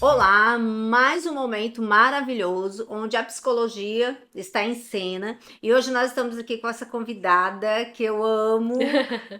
Olá, mais um momento maravilhoso onde a psicologia está em cena e hoje nós estamos aqui com essa convidada que eu amo,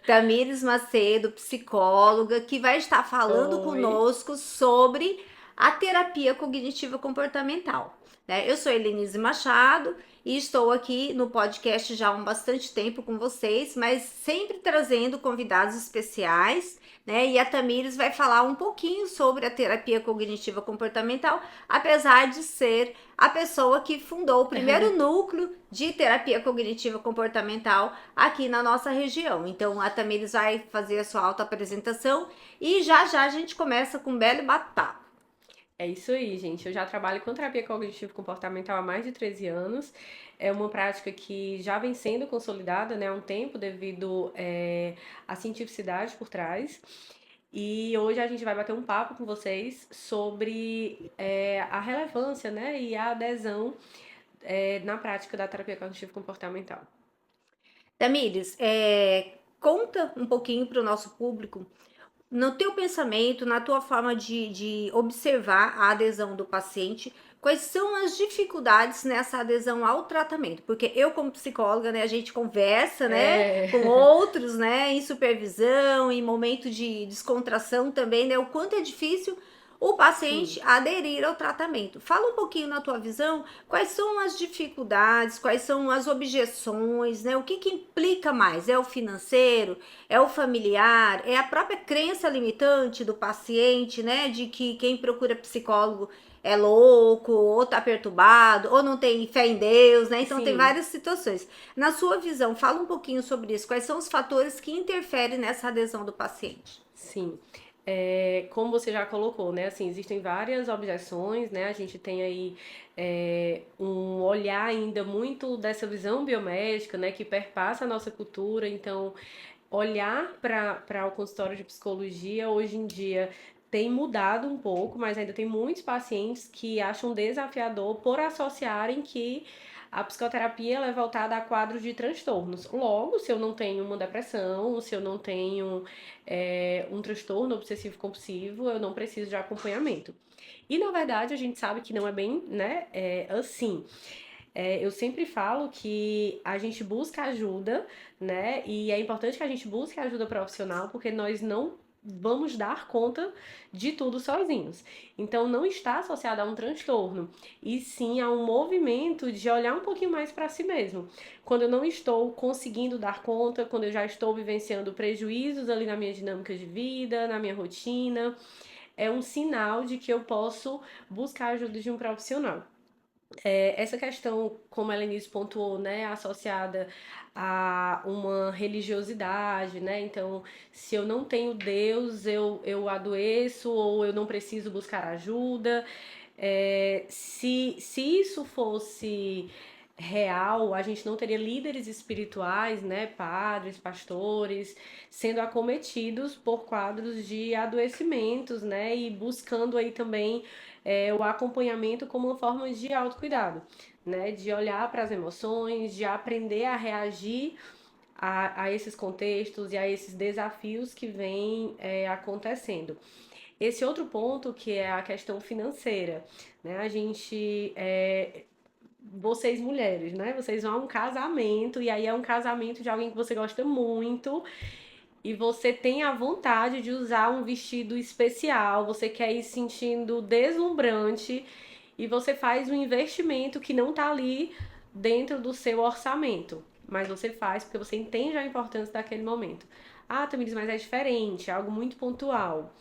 Tamires Macedo, psicóloga, que vai estar falando Oi. conosco sobre a terapia cognitiva comportamental. Né? Eu sou Helenise Machado e estou aqui no podcast já há bastante tempo com vocês, mas sempre trazendo convidados especiais, né? E a Tamires vai falar um pouquinho sobre a terapia cognitiva comportamental, apesar de ser a pessoa que fundou o primeiro núcleo de terapia cognitiva comportamental aqui na nossa região. Então a Tamires vai fazer a sua autoapresentação e já já a gente começa com um belo bate-papo. É isso aí, gente. Eu já trabalho com terapia cognitivo-comportamental há mais de 13 anos. É uma prática que já vem sendo consolidada, né, há um tempo devido à cientificidade por trás. E hoje a gente vai bater um papo com vocês sobre a relevância, né, e a adesão na prática da terapia cognitivo-comportamental. Tamires, conta um pouquinho para o nosso público no teu pensamento, na tua forma de observar a adesão do paciente, quais são as dificuldades nessa adesão ao tratamento? Porque eu, como psicóloga, né, a gente conversa, né, com É, outros, né, em supervisão, em momento de descontração também, né, o quanto é difícil o sim. paciente aderir ao tratamento. Fala um pouquinho na tua visão, quais são as dificuldades, quais são as objeções, né? O que implica mais? É o financeiro? É o familiar? É a própria crença limitante do paciente, né? De que quem procura psicólogo é louco, ou tá perturbado, ou não tem fé em Deus, né? Então tem Sim, várias situações. Na sua visão, fala um pouquinho sobre isso. Quais são os fatores que interferem nessa adesão do paciente? sim. Como você já colocou, né? Assim, existem várias objeções, né? A gente tem aí um olhar ainda muito dessa visão biomédica, né? Que perpassa a nossa cultura. Então, olhar para o consultório de psicologia hoje em dia tem mudado um pouco, mas ainda tem muitos pacientes que acham desafiador por associarem que a psicoterapia ela é voltada a quadros de transtornos. Logo, se eu não tenho uma depressão, se eu não tenho um transtorno obsessivo compulsivo, eu não preciso de acompanhamento. E na verdade a gente sabe que não é bem, né, assim. Eu sempre falo que a gente busca ajuda, né? E é importante que a gente busque ajuda profissional, porque nós não vamos dar conta de tudo sozinhos. Então não está associado a um transtorno, e sim a um movimento de olhar um pouquinho mais para si mesmo. Quando eu não estou conseguindo dar conta, quando eu já estou vivenciando prejuízos ali na minha dinâmica de vida, na minha rotina, é um sinal de que eu posso buscar a ajuda de um profissional. Essa questão, como a Elenice pontuou, né, associada a uma religiosidade, né? Então, se eu não tenho Deus, eu adoeço ou eu não preciso buscar ajuda. Se isso fosse real, a gente não teria líderes espirituais, né, padres, pastores, sendo acometidos por quadros de adoecimentos, né, e buscando aí também o acompanhamento como uma forma de autocuidado, né, de olhar para as emoções, de aprender a reagir a esses contextos e a esses desafios que vêm acontecendo. Esse outro ponto que é a questão financeira, né? A gente vocês mulheres, né? Vocês vão a um casamento e aí é um casamento de alguém que você gosta muito e você tem a vontade de usar um vestido especial, você quer ir sentindo deslumbrante e você faz um investimento que não tá ali dentro do seu orçamento, mas você faz porque você entende a importância daquele momento. Ah, Tamires, mas é diferente, é algo muito pontual.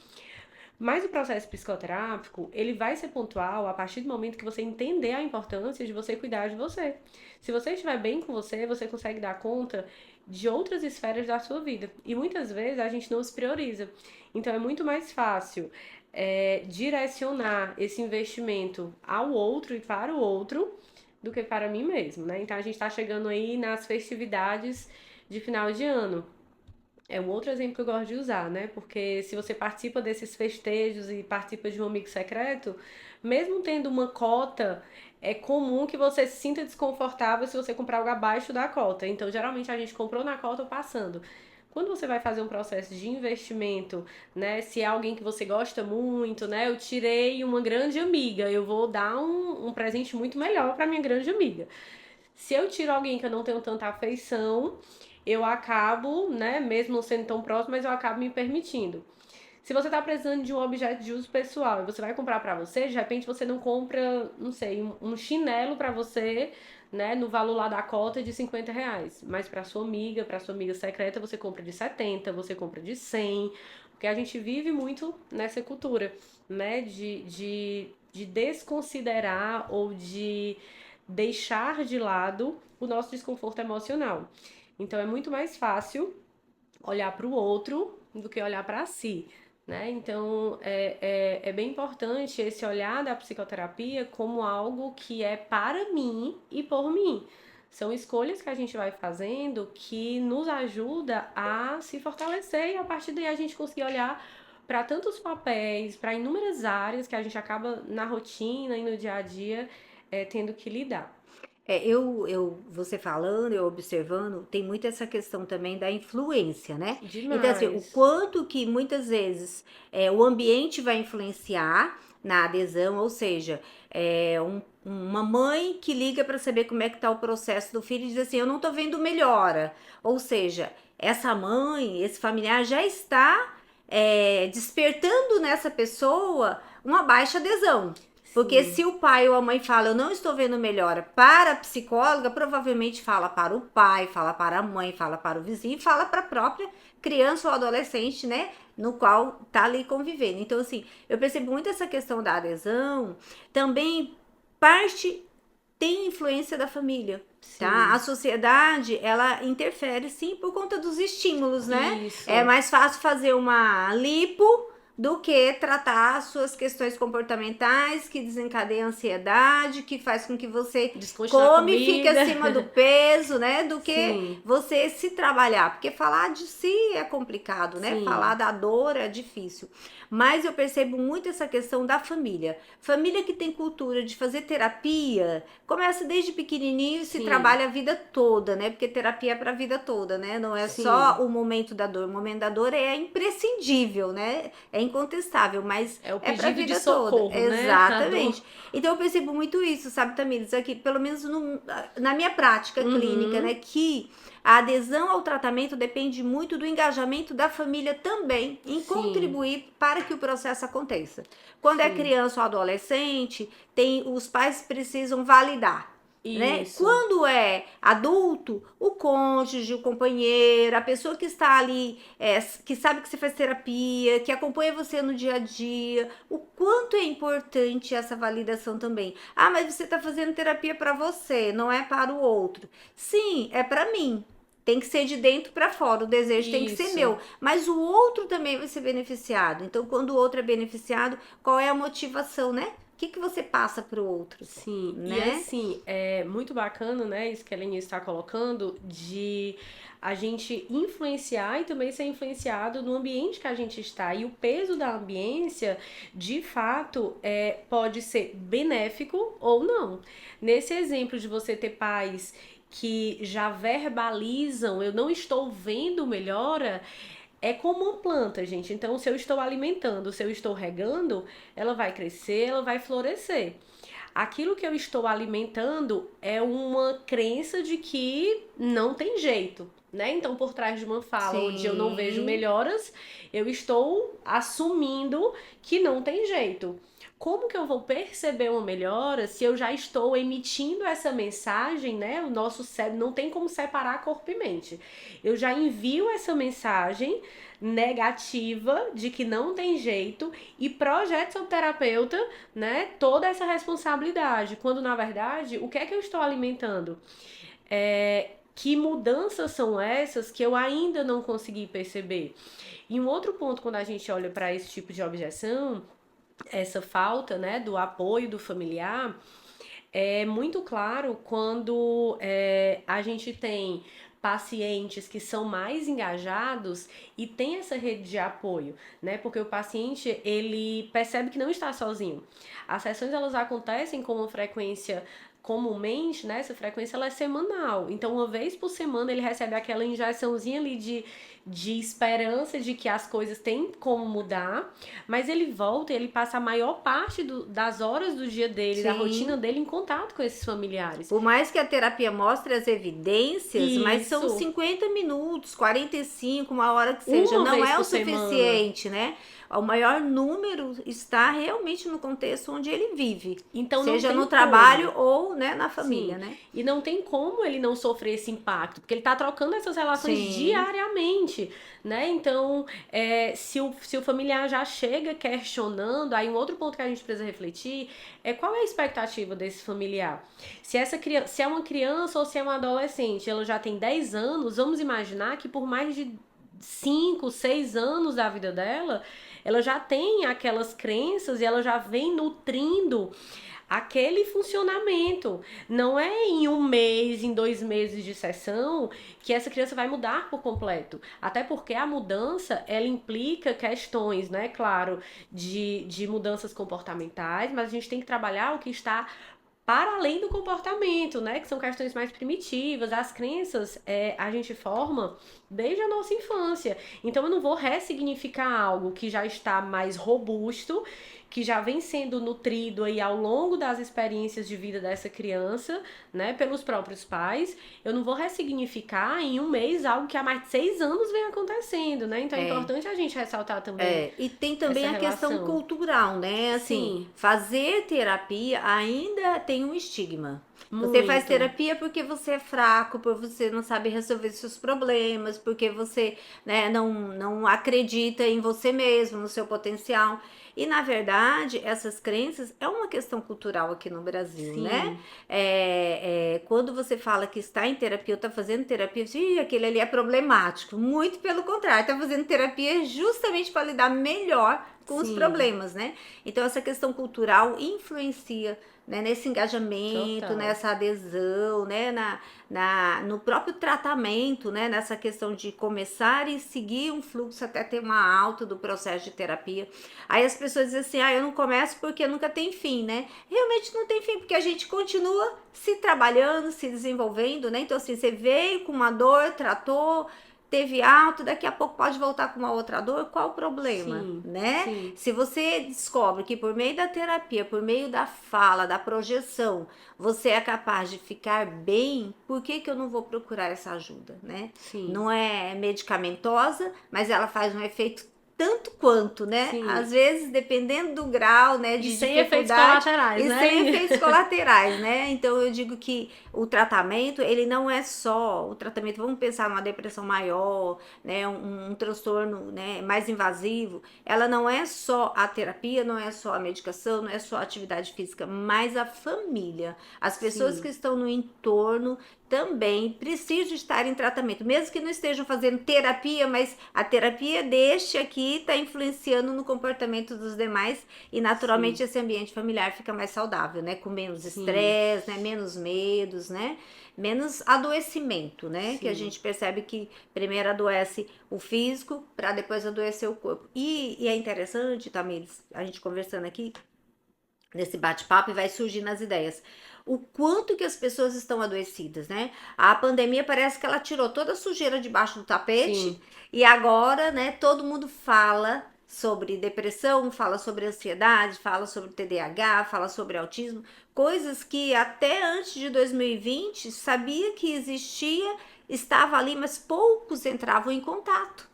Mas o processo psicoterápico, ele vai ser pontual a partir do momento que você entender a importância de você cuidar de você. Se você estiver bem com você, você consegue dar conta de outras esferas da sua vida. E muitas vezes a gente não se prioriza. Então é muito mais fácil direcionar esse investimento ao outro e para o outro do que para mim mesmo, né? Então a gente está chegando aí nas festividades de final de ano. É um outro exemplo que eu gosto de usar, né? Porque se você participa desses festejos e participa de um amigo secreto, mesmo tendo uma cota é comum que você se sinta desconfortável se você comprar algo abaixo da cota. Então, geralmente a gente comprou na cota ou passando. Quando você vai fazer um processo de investimento, né? Se é alguém que você gosta muito, né? Eu tirei uma grande amiga, eu vou dar um presente muito melhor para minha grande amiga. Se eu tiro alguém que eu não tenho tanta afeição, eu acabo, né? Mesmo não sendo tão próximo, mas eu acabo me permitindo. Se você tá precisando de um objeto de uso pessoal e você vai comprar pra você, de repente você não compra, não sei, um chinelo pra você, né, no valor lá da cota de R$ 50. Mas pra sua amiga secreta, você compra de 70, você compra de 100, porque a gente vive muito nessa cultura, né, de desconsiderar ou de deixar de lado o nosso desconforto emocional. Então é muito mais fácil olhar para o outro do que olhar para si. Né? Então, é bem importante esse olhar da psicoterapia como algo que é para mim e por mim. São escolhas que a gente vai fazendo que nos ajuda a se fortalecer e a partir daí a gente conseguir olhar para tantos papéis, para inúmeras áreas que a gente acaba na rotina e no dia a dia tendo que lidar. Você falando, eu observando, tem muito essa questão também da influência, né? Então, assim, o Demais. quanto que muitas vezes o ambiente vai influenciar na adesão, ou seja, uma mãe que liga para saber como é que tá o processo do filho e diz assim, eu não tô vendo melhora. Ou seja, essa mãe, esse familiar já está despertando nessa pessoa uma baixa adesão. Porque Sim, se o pai ou a mãe fala, eu não estou vendo melhora para a psicóloga, provavelmente fala para o pai, fala para a mãe, fala para o vizinho, fala para a própria criança ou adolescente, né? No qual tá ali convivendo. Então, assim, eu percebo muito essa questão da adesão. Também parte tem influência da família, tá? A sim. sociedade, ela interfere sim por conta dos estímulos, né? É Isso. mais fácil fazer uma lipo do que tratar as suas questões comportamentais que desencadeiam ansiedade, que faz com que você Descontinuar a come e fique comida. acima do peso, né? Do que Sim, você se trabalhar. Porque falar de si é complicado, né? Falar sim, da dor é difícil. Mas eu percebo muito essa questão da família. Família que tem cultura de fazer terapia, começa desde pequenininho e se sim, trabalha a vida toda, né? Porque terapia é para a vida toda, né? Não é só sim. o momento da dor. O momento da dor é imprescindível, né? É incontestável, mas É o é pra pedido de vida toda. socorro, né? A Exatamente. dor. Então eu percebo muito isso, sabe, Tamires? Aqui, pelo menos na minha prática clínica, Uhum, né? Que a adesão ao tratamento depende muito do engajamento da família também em sim, contribuir para que o processo aconteça. Quando é sim. criança ou adolescente, os pais precisam validar, né? Isso, Quando é adulto, o cônjuge, o companheiro, a pessoa que está ali, que sabe que você faz terapia, que acompanha você no dia a dia, o quanto é importante essa validação também. Ah, mas você está fazendo terapia para você, não é para o outro. Sim, é para mim. Tem que ser de dentro para fora, o desejo tem que ser isso. meu, mas o outro também vai ser beneficiado. Então, quando o outro é beneficiado, qual é a motivação, né? O que você passa para o outro, Sim, e né? assim, é muito bacana, né, isso que a Leni está colocando, de a gente influenciar e também ser influenciado no ambiente que a gente está. E o peso da ambiência, de fato, pode ser benéfico ou não. Nesse exemplo de você ter pais que já verbalizam, eu não estou vendo melhora, é como uma planta, gente. Então, se eu estou alimentando, se eu estou regando, ela vai crescer, ela vai florescer. Aquilo que eu estou alimentando é uma crença de que não tem jeito, né? Então, por trás de uma fala onde eu não vejo Sim, melhoras, eu estou assumindo que não tem jeito. Como que eu vou perceber uma melhora se eu já estou emitindo essa mensagem, né? O nosso cérebro não tem como separar corpo e mente. Eu já envio essa mensagem negativa de que não tem jeito e projeto sobre o terapeuta, né, toda essa responsabilidade, quando na verdade, o que é que eu estou alimentando? Que mudanças são essas que eu ainda não consegui perceber? E um outro ponto, quando a gente olha para esse tipo de objeção, essa falta, né, do apoio do familiar, é muito claro quando a gente tem pacientes que são mais engajados e tem essa rede de apoio, né? Porque o paciente, ele percebe que não está sozinho. As sessões, elas acontecem com uma frequência comumente, né? Essa frequência, ela é semanal. Então, uma vez por semana, ele recebe aquela injeçãozinha ali de esperança de que as coisas têm como mudar, mas ele volta e ele passa a maior parte das horas do dia dele, da rotina Sim. dele em contato com esses familiares. Por mais que a terapia mostre as evidências, mas são Isso. 50 minutos, 45, uma hora que seja. Uma Não vez é o por semana. suficiente, né? O maior número está realmente no contexto onde ele vive. Então não seja tem no como. trabalho ou, né, na família, Sim. né? E não tem como ele não sofrer esse impacto, porque ele tá trocando essas relações Sim. diariamente, né? Então, se o familiar já chega questionando, aí um outro ponto que a gente precisa refletir é qual é a expectativa desse familiar. Se é uma criança ou se é um adolescente, ela já tem 10 anos, vamos imaginar que por mais de 5, 6 anos da vida dela, ela já tem aquelas crenças e ela já vem nutrindo aquele funcionamento. Não é em 1 mês, em 2 meses de sessão que essa criança vai mudar por completo. Até porque a mudança, ela implica questões, né, claro, de mudanças comportamentais, mas a gente tem que trabalhar o que está para além do comportamento, né? Que são questões mais primitivas. As crenças a gente forma desde a nossa infância. Então eu não vou ressignificar algo que já está mais robusto, que já vem sendo nutrido aí ao longo das experiências de vida dessa criança, né? Pelos próprios pais. Eu não vou ressignificar em 1 mês algo que há mais de 6 anos vem acontecendo, né? Então é importante a gente ressaltar também E tem também essa a questão relação. cultural, né? Assim, Sim. fazer terapia ainda tem um estigma. Você faz Muito. terapia porque você é fraco, porque você não sabe resolver seus problemas, porque você, né, não acredita em você mesmo, no seu potencial. E na verdade, essas crenças é uma questão cultural aqui no Brasil, né? Sim. Quando você fala que está em terapia ou está fazendo terapia, aquele ali é problemático. Muito pelo contrário, está fazendo terapia justamente para lidar melhor com os Sim. problemas, né? Então essa questão cultural influencia, né, nesse engajamento, Total. nessa adesão, né, no próprio tratamento, né, nessa questão de começar e seguir um fluxo até ter uma alta do processo de terapia. Aí as pessoas dizem assim, eu não começo porque nunca tem fim, né? Realmente não tem fim, porque a gente continua se trabalhando, se desenvolvendo, né? Então assim, você veio com uma dor, tratou, teve alta, daqui a pouco pode voltar com uma outra dor, qual o problema, Sim, né? sim. Se você descobre que por meio da terapia, por meio da fala, da projeção, você é capaz de ficar bem, por que eu não vou procurar essa ajuda, né? Sim. Não é medicamentosa, mas ela faz um efeito tanto quanto, né? Sim. Às vezes, dependendo do grau, né, de E sem efeitos dificuldade colaterais, e né? sem efeitos colaterais, né? Então eu digo que o tratamento, ele não é só o tratamento, vamos pensar numa depressão maior, né, um transtorno, né, mais invasivo, ela não é só a terapia, não é só a medicação, não é só a atividade física, mas a família, as pessoas Sim. que estão no entorno também precisam estar em tratamento, mesmo que não estejam fazendo terapia, mas a terapia deixa aqui, está influenciando no comportamento dos demais e naturalmente Sim. esse ambiente familiar fica mais saudável, né? Com menos Sim. estresse, né? Menos medos, né? Menos adoecimento, né? Sim. Que a gente percebe que primeiro adoece o físico para depois adoecer o corpo. E é interessante, Tamires, a gente conversando aqui nesse bate-papo e vai surgindo as ideias. O quanto que as pessoas estão adoecidas, né? A pandemia parece que ela tirou toda a sujeira debaixo do tapete. Sim. E agora, né, todo mundo fala sobre depressão, fala sobre ansiedade, fala sobre TDAH, fala sobre autismo, coisas que até antes de 2020 sabia que existia, estava ali, mas poucos entravam em contato.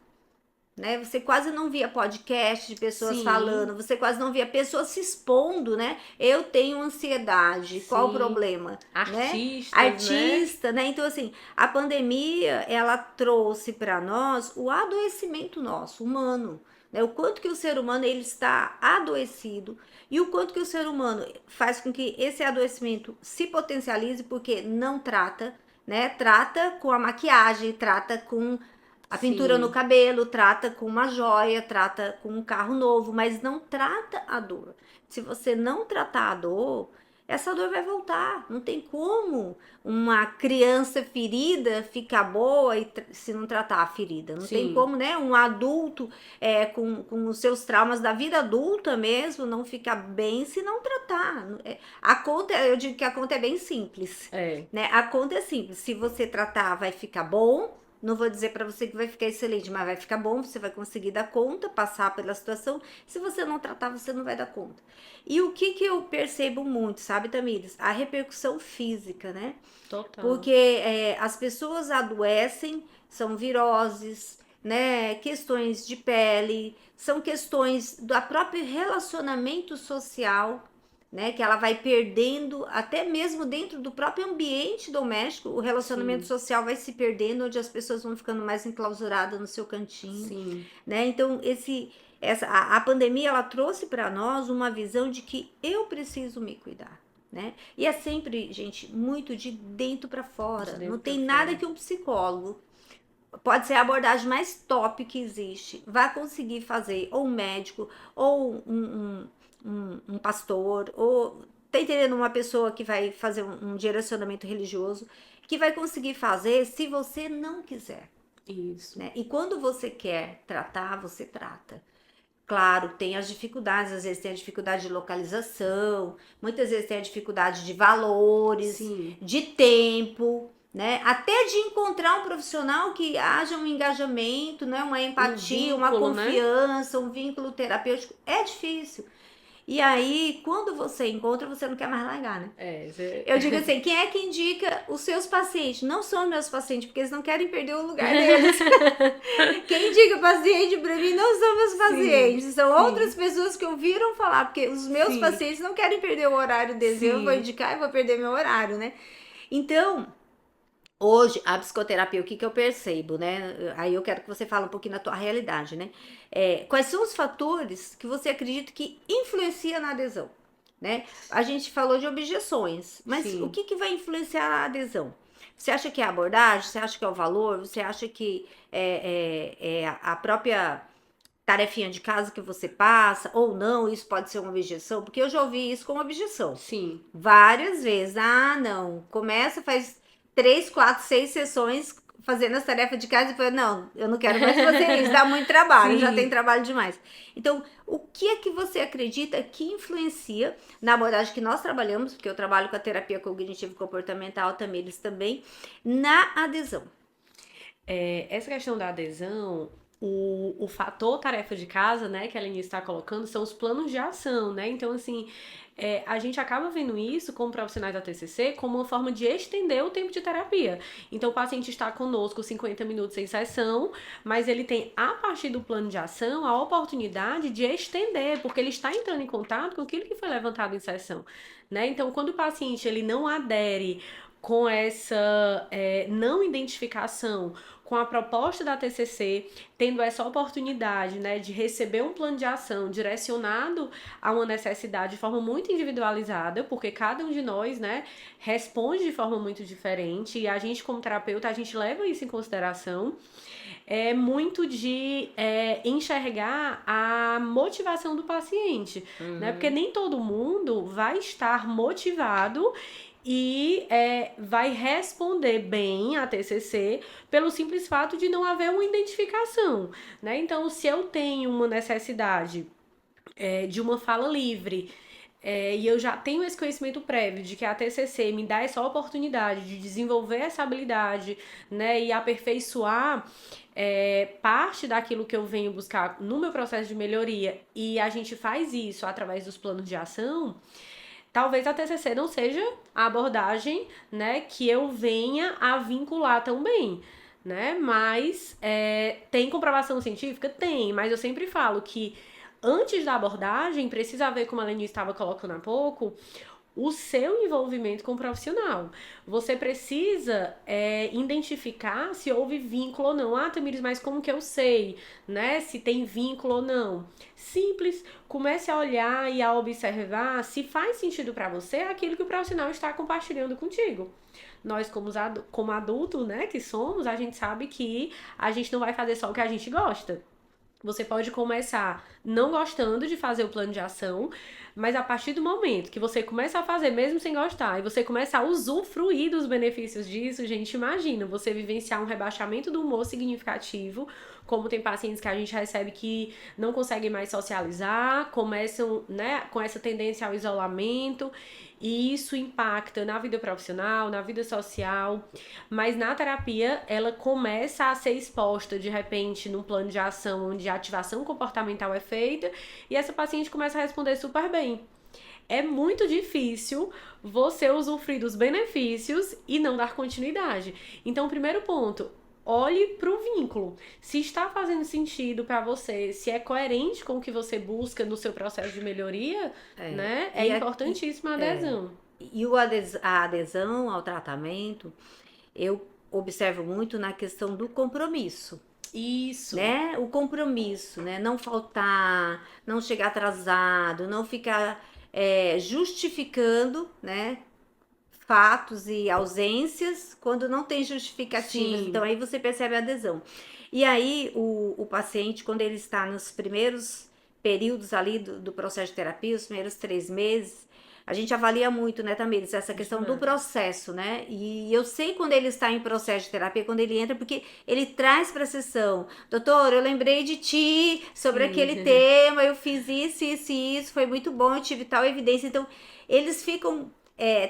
Né? Você quase não via podcast de pessoas Sim. falando, você quase não via pessoas se expondo, né? Eu tenho ansiedade, qual o Sim. problema? Artistas, né? Artista, né? Então, assim, a pandemia, ela trouxe para nós o adoecimento nosso, humano, né? O quanto que o ser humano, ele está adoecido e o quanto que o ser humano faz com que esse adoecimento se potencialize porque não trata, né? Trata com a maquiagem, trata com a pintura Sim. no cabelo, trata com uma joia, trata com um carro novo, mas não trata a dor. Se você não tratar a dor, essa dor vai voltar. Não tem como uma criança ferida ficar boa se não tratar a ferida. Não tem Sim. como, né? Um adulto com os seus traumas da vida adulta mesmo não ficar bem se não tratar. A conta, eu digo que a conta é bem simples, né? A conta é simples. Se você tratar, vai ficar bom. Não vou dizer para você que vai ficar excelente, mas vai ficar bom, você vai conseguir dar conta, passar pela situação. Se você não tratar, você não vai dar conta. E o que eu percebo muito, sabe, Tamires? A repercussão física, né? Total. Porque as pessoas adoecem, são viroses, né? Questões de pele, são questões do próprio relacionamento social, né, que ela vai perdendo, até mesmo dentro do próprio ambiente doméstico, o relacionamento social vai se perdendo, onde as pessoas vão ficando mais enclausuradas no seu cantinho, né? Então a pandemia ela trouxe para nós uma visão de que eu preciso me cuidar, né? E é sempre, gente, muito de dentro para fora. Não tem nada que um psicólogo, pode ser a abordagem mais top que existe, vai conseguir fazer, ou um médico, ou um pastor, ou tá entendendo, uma pessoa que vai fazer um direcionamento religioso, que vai conseguir fazer se você não quiser. Isso. Né? E quando você quer tratar, você trata. Claro, tem as dificuldades, às vezes tem a dificuldade de localização, muitas vezes tem a dificuldade de valores, de tempo, né? Até de encontrar um profissional que haja um engajamento, né? Uma empatia, uma confiança, um vínculo terapêutico, é difícil. E aí, quando você encontra, você não quer mais largar, né? Eu digo assim, quem é que indica os seus pacientes? Não são meus pacientes, porque eles não querem perder o lugar deles. Quem indica paciente pra mim não são meus pacientes, são outras pessoas que ouviram falar, porque os meus pacientes não querem perder o horário deles, eu vou indicar e vou perder meu horário, né? Então, hoje, a psicoterapia, o que eu percebo, né? Aí eu quero que você fale um pouquinho da tua realidade, né? Quais são os fatores que você acredita que influencia na adesão, né? A gente falou de objeções, mas o que vai influenciar a adesão? Você acha que é a abordagem? Você acha que é o valor? Você acha que é a própria tarefinha de casa que você passa? Ou não, isso pode ser uma objeção? Porque eu já ouvi isso como objeção. Várias vezes. Ah, não. Começa, faz 3, 4, 6 sessões fazendo as tarefas de casa e fala, não, eu não quero mais fazer isso, dá muito trabalho, já tem trabalho demais. Então, o que é que você acredita que influencia na abordagem que nós trabalhamos, porque eu trabalho com a terapia cognitivo-comportamental também, eles também, na adesão? Essa questão da adesão, o fator tarefa de casa, né, que a Aline está colocando, são os planos de ação, né? Então, assim, a gente acaba vendo isso como profissionais da TCC como uma forma de estender o tempo de terapia. Então, o paciente está conosco 50 minutos em sessão, mas ele tem, a partir do plano de ação, a oportunidade de estender, porque ele está entrando em contato com aquilo que foi levantado em sessão, né? Então, quando o paciente ele não adere com essa não identificação com a proposta da TCC, tendo essa oportunidade, né, de receber um plano de ação direcionado a uma necessidade de forma muito individualizada, porque cada um de nós, né, responde de forma muito diferente, e a gente como terapeuta, a gente leva isso em consideração, é muito de enxergar a motivação do paciente, né, porque nem todo mundo vai estar motivado e vai responder bem a TCC pelo simples fato de não haver uma identificação, né? Então, se eu tenho uma necessidade de uma fala livre, e eu já tenho esse conhecimento prévio de que a TCC me dá essa oportunidade de desenvolver essa habilidade, né, e aperfeiçoar parte daquilo que eu venho buscar no meu processo de melhoria, e a gente faz isso através dos planos de ação, talvez a TCC não seja a abordagem, né, que eu venha a vincular tão bem, né, mas tem comprovação científica? Tem, mas eu sempre falo que antes da abordagem precisa haver, como a Leni estava colocando há pouco, o seu envolvimento com o profissional. Você precisa identificar se houve vínculo ou não. Ah, Tamires, mas como que eu sei, né, se tem vínculo ou não? Simples, comece a olhar e a observar se faz sentido para você aquilo que o profissional está compartilhando contigo. Nós, como adultos, né, que somos, a gente sabe que a gente não vai fazer só o que a gente gosta. Você pode começar não gostando de fazer o plano de ação, mas a partir do momento que você começa a fazer mesmo sem gostar e você começa a usufruir dos benefícios disso, gente, imagina você vivenciar um rebaixamento do humor significativo, como tem pacientes que a gente recebe que não conseguem mais socializar, começam, né, com essa tendência ao isolamento, e isso impacta na vida profissional, na vida social, mas na terapia ela começa a ser exposta de repente num plano de ação onde a ativação comportamental é feita e essa paciente começa a responder super bem. É muito difícil você usufruir dos benefícios e não dar continuidade. Então, o primeiro ponto, olhe para o vínculo. Se está fazendo sentido para você, se é coerente com o que você busca no seu processo de melhoria, né? É importantíssima a adesão. E a adesão ao tratamento, eu observo muito na questão do compromisso. Isso. Né? O compromisso, né? Não faltar, não chegar atrasado, não ficar justificando, né? Fatos e ausências quando não tem justificativas. Sim. Então aí você percebe a adesão. E aí o paciente, quando ele está nos primeiros períodos ali do processo de terapia, os primeiros 3 meses, a gente avalia muito, né, Tamires, essa questão do processo, né? E eu sei quando ele está em processo de terapia, quando ele entra, porque ele traz para a sessão: doutor, eu lembrei de ti sobre aquele tema, eu fiz isso, isso e isso, foi muito bom, eu tive tal evidência. Então, eles ficam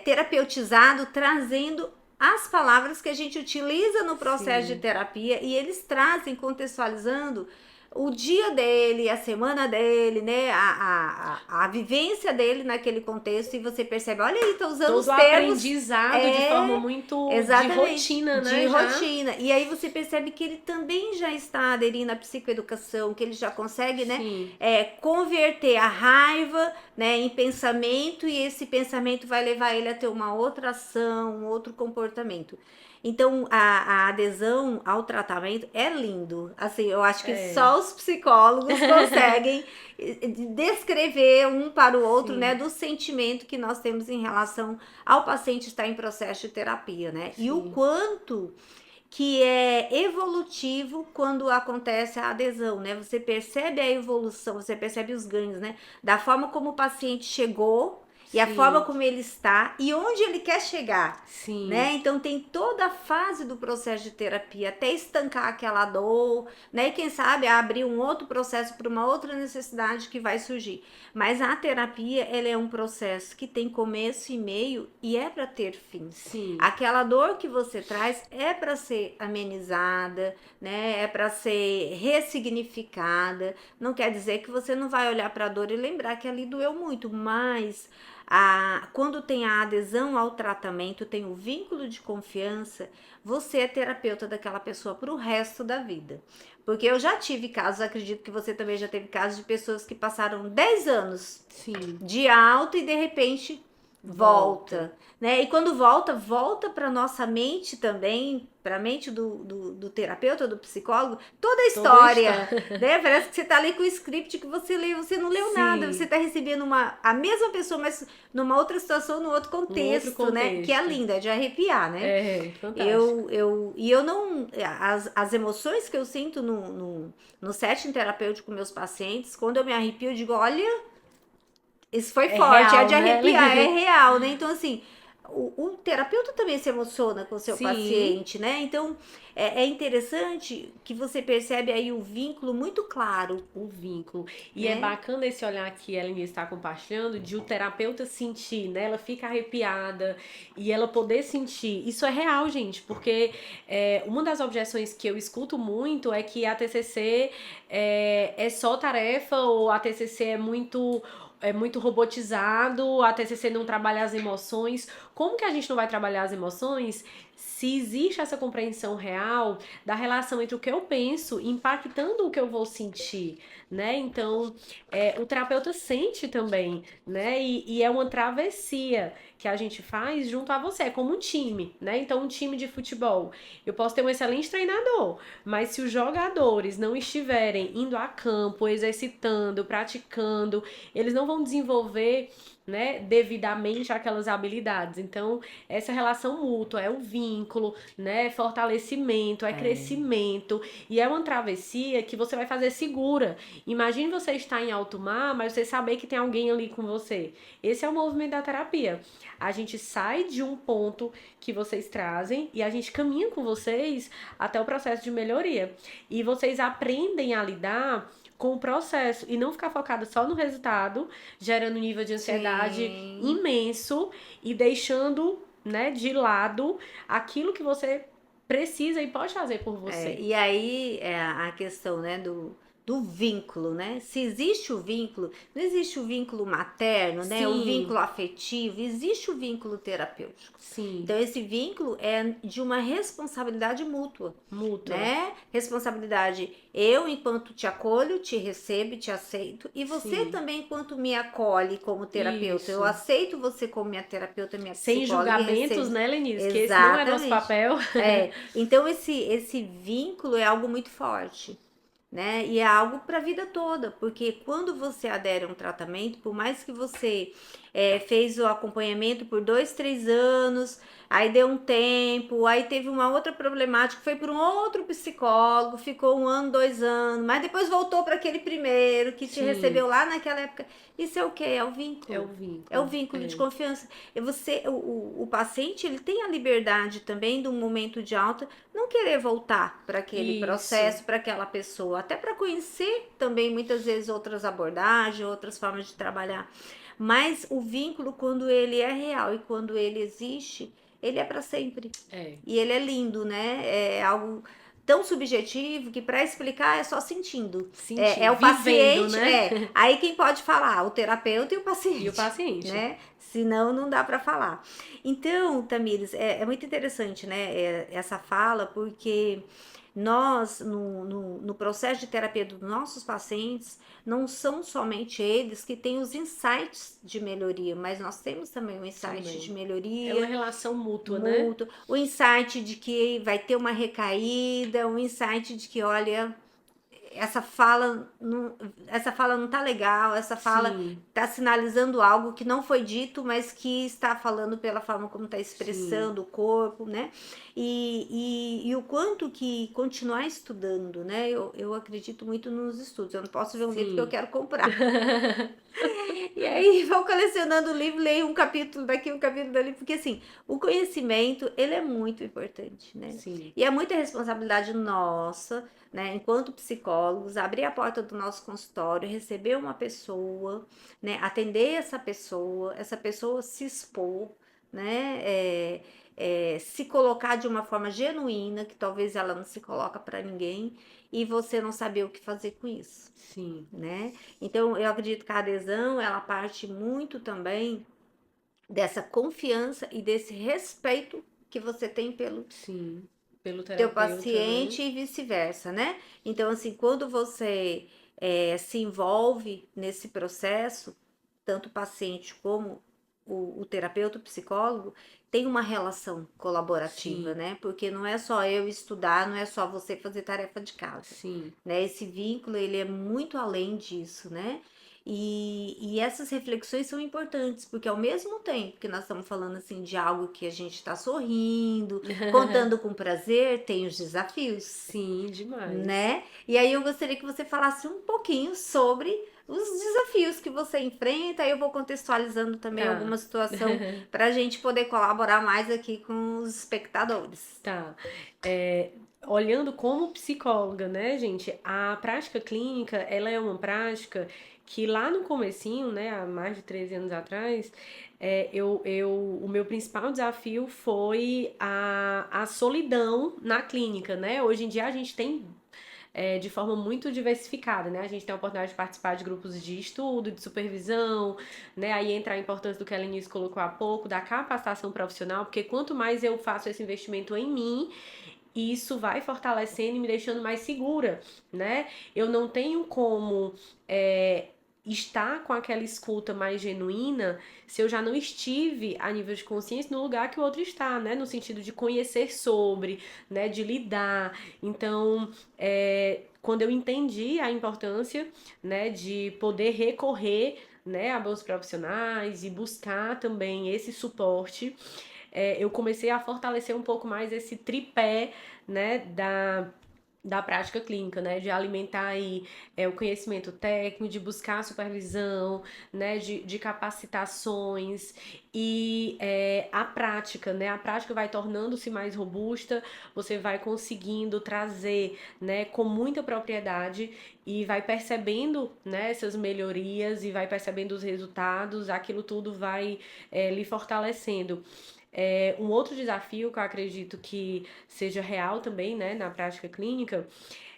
terapeutizados, trazendo as palavras que a gente utiliza no processo de terapia, e eles trazem, contextualizando o dia dele, a semana dele, né, a vivência dele naquele contexto, e você percebe, olha aí, tá usando todo os termos. Aprendizado de forma muito de rotina, né? De rotina. E aí você percebe que ele também já está aderindo à psicoeducação, que ele já consegue, né, converter a raiva, né, em pensamento, e esse pensamento vai levar ele a ter uma outra ação, um outro comportamento. Então, a adesão ao tratamento é lindo. Assim, eu acho que só os psicólogos conseguem descrever um para o outro, né, do sentimento que nós temos em relação ao paciente estar em processo de terapia, né? E o quanto que é evolutivo quando acontece a adesão, né? Você percebe a evolução, você percebe os ganhos, né? Da forma como o paciente chegou e a forma como ele está e onde ele quer chegar, né? Então tem toda a fase do processo de terapia até estancar aquela dor, né? E quem sabe abrir um outro processo para uma outra necessidade que vai surgir. Mas a terapia, ela é um processo que tem começo e meio e é para ter fim. Aquela dor que você traz é para ser amenizada, né? É para ser ressignificada. Não quer dizer que você não vai olhar para a dor e lembrar que ali doeu muito, mas quando tem a adesão ao tratamento, tem o vínculo de confiança, você é terapeuta daquela pessoa para o resto da vida. Porque eu já tive casos, acredito que você também já teve casos de pessoas que passaram 10 anos de alta e de repente volta, né? E quando volta para nossa mente também, para a mente do terapeuta, do psicólogo, toda a história, né? Parece que você tá ali com o script que você leu, você não leu nada, você tá recebendo a mesma pessoa, mas numa outra situação, num outro contexto, né? Que é lindo, é de arrepiar, né? É, fantástico. Eu não, as emoções que eu sinto no setting terapêutico com meus pacientes, quando eu me arrepio, eu digo, olha, isso foi forte, real, é de arrepiar, é real, né? Então, assim, o terapeuta também se emociona com o seu paciente, né? Então, é interessante que você percebe aí o vínculo muito claro. O vínculo. E é bacana esse olhar que ela está compartilhando, de o terapeuta sentir, né? Ela fica arrepiada e ela poder sentir. Isso é real, gente, porque uma das objeções que eu escuto muito é que a TCC é só tarefa, ou a TCC é muito robotizado, a TCC não trabalha as emoções. Como que a gente não vai trabalhar as emoções se existe essa compreensão real da relação entre o que eu penso impactando o que eu vou sentir, né? Então, o terapeuta sente também, né? E é uma travessia. que a gente faz junto a você, é como um time, né? Então, um time de futebol, eu posso ter um excelente treinador, mas se os jogadores não estiverem indo a campo, exercitando, praticando, eles não vão desenvolver, né, devidamente aquelas habilidades. Então, essa relação mútua é um vínculo, né, é fortalecimento, é crescimento, e é uma travessia que você vai fazer segura. Imagine você estar em alto mar, mas você saber que tem alguém ali com você. Esse é o movimento da terapia. A gente sai de um ponto que vocês trazem e a gente caminha com vocês até o processo de melhoria. E vocês aprendem a lidar com o processo e não ficar focada só no resultado, gerando um nível de ansiedade Sim. imenso e deixando, né, de lado aquilo que você precisa e pode fazer por você. E aí é a questão, né, do vínculo, né? Se existe o vínculo, não existe o vínculo materno, né? O Sim, vínculo afetivo, existe o vínculo terapêutico. sim, Então, esse vínculo é de uma responsabilidade mútua, mútua. né? Responsabilidade, eu enquanto te acolho, te recebo, te aceito, e você Sim, também enquanto me acolhe como terapeuta. Eu isso. aceito você como minha terapeuta, minha Sem psicóloga e julgamentos, recebo. né, Lenise? Que esse não é nosso Exatamente. papel. Então esse vínculo é algo muito forte, né? E é algo para a vida toda, porque quando você adere a um tratamento, por mais que você fez o acompanhamento por 2, 3 anos, aí deu um tempo, aí teve uma outra problemática, foi para um outro psicólogo, ficou 1 ano, 2 anos, mas depois voltou para aquele primeiro que te Sim, recebeu lá naquela época. Isso é o quê? É o é o vínculo. É o vínculo. vínculo de É. confiança. E você, o paciente, ele tem a liberdade também, de um momento de alta, não querer voltar para aquele Isso. processo, para aquela pessoa, até para conhecer também muitas vezes outras abordagens, outras formas de trabalhar. Mas o vínculo, quando ele é real e quando ele existe, ele é para sempre. É. E ele é lindo, né? É algo tão subjetivo que para explicar é só sentindo. É Sentir, o vivendo, paciente, né? aí quem pode falar, o terapeuta e o E o paciente, paciente. né? Senão não dá para falar. Então, Tamires, é muito interessante, né, essa fala, porque nós, no processo de terapia dos nossos pacientes, não são somente eles que têm os insights de melhoria, mas nós temos também o insight de Também. É uma melhoria relação mútua, né? mútuo, o insight de que vai ter uma recaída, o insight de que, olha, essa fala não tá legal, essa fala Sim, tá sinalizando algo que não foi dito, mas que está falando pela forma como está sim. expressando o corpo, né? E o quanto que continuar estudando, né? Eu acredito muito nos estudos. Eu não posso ver um livro que eu Sim. quero comprar. E aí vou colecionando o livro, leio um capítulo daqui, um capítulo dali, porque assim, o conhecimento, ele é muito importante, né? Sim. E é muita responsabilidade nossa, né, enquanto psicólogos, abrir a porta do nosso consultório, receber uma pessoa, né, atender essa pessoa se expor, né, se colocar de uma forma genuína, que talvez ela não se coloca para ninguém, e você não saber o que fazer com isso, Sim. né? Então, eu acredito que a adesão, ela parte muito também dessa confiança e desse respeito que você tem pelo Sim. Pelo teu terapeuta, né? paciente e vice-versa, né? Então, assim, quando você se envolve nesse processo, tanto o paciente como o terapeuta, o psicólogo, tem uma relação colaborativa, Sim. né? Porque não é só eu estudar, não é só você fazer tarefa de casa, Sim. né? Esse vínculo, ele é muito além disso, né? E essas reflexões são importantes, porque ao mesmo tempo que nós estamos falando assim de algo que a gente está sorrindo, contando com prazer, tem os desafios, Sim, demais. né? E aí eu gostaria que você falasse um pouquinho sobre os desafios que você enfrenta. Aí eu vou contextualizando também Tá. alguma situação para a gente poder colaborar mais aqui com os espectadores. Tá. É, olhando como psicóloga, né, gente, a prática clínica, ela é uma prática que lá no comecinho, né, há mais de 13 anos atrás, o meu principal desafio foi a solidão na clínica, né? Hoje em dia a gente tem de forma muito diversificada, né? A gente tem a oportunidade de participar de grupos de estudo, de supervisão, né? Aí entra a importância do que a Lenice colocou há pouco, da capacitação profissional, porque quanto mais eu faço esse investimento em mim, isso vai fortalecendo e me deixando mais segura, né? Eu não tenho como estar com aquela escuta mais genuína se eu já não estive a nível de consciência no lugar que o outro está, né? No sentido de conhecer sobre, né? De lidar. Então, quando eu entendi a importância, né? De poder recorrer, né? A bons profissionais e buscar também esse suporte, eu comecei a fortalecer um pouco mais esse tripé, né? Da prática clínica, né, de alimentar aí o conhecimento técnico, de buscar supervisão, né, de capacitações e a prática, né, a prática vai tornando-se mais robusta, você vai conseguindo trazer, né, com muita propriedade e vai percebendo, né, essas melhorias e vai percebendo os resultados, aquilo tudo vai lhe fortalecendo. Um outro desafio que eu acredito que seja real também, né, na prática clínica,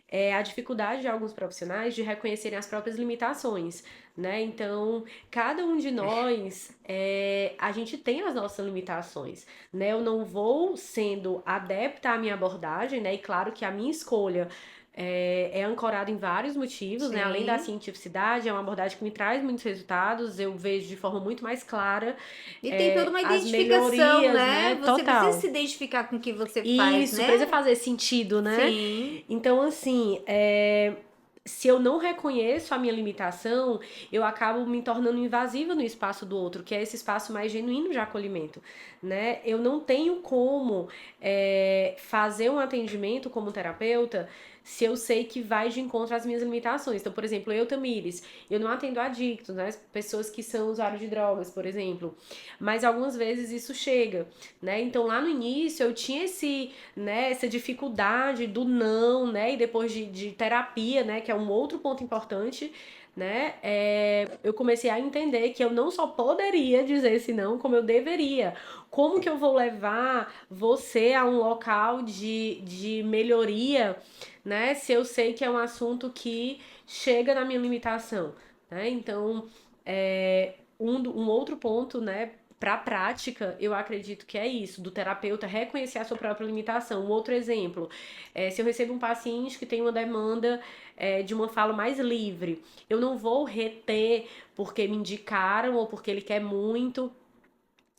é a dificuldade de alguns profissionais de reconhecerem as próprias limitações, né? Então, cada um de nós, a gente tem as nossas limitações, né? Eu não vou sendo adepta à minha abordagem, né? E claro que a minha escolha é ancorada em vários motivos, né? Além da Sim. cientificidade, é uma abordagem que me traz muitos resultados, eu vejo de forma muito mais clara E tem toda uma as identificação, melhorias, né? né? Você precisa Total. se identificar com o que você faz, Isso, precisa né? fazer sentido, né? Sim. Então, assim, se eu não reconheço a minha limitação, eu acabo me tornando invasiva no espaço do outro, que é esse espaço mais genuíno de acolhimento, né? Eu não tenho como fazer um atendimento como terapeuta se eu sei que vai de encontro às minhas limitações. Então, por exemplo, eu, Tamires, eu não atendo adictos, né? Pessoas que são usuários de drogas, por exemplo. Mas algumas vezes isso chega, né? Então, lá no início, eu tinha essa dificuldade do não, né? E depois de terapia, né? Que é um outro ponto importante, né? Eu comecei a entender que eu não só poderia dizer esse não, como eu deveria. Como que eu vou levar você a um local de melhoria, né? Se eu sei que é um assunto que chega na minha limitação, né? Então, um outro ponto, né? Para a prática, eu acredito que é isso, do terapeuta reconhecer a sua própria limitação. Um outro exemplo, se eu recebo um paciente que tem uma demanda de uma fala mais livre, eu não vou reter porque me indicaram ou porque ele quer muito.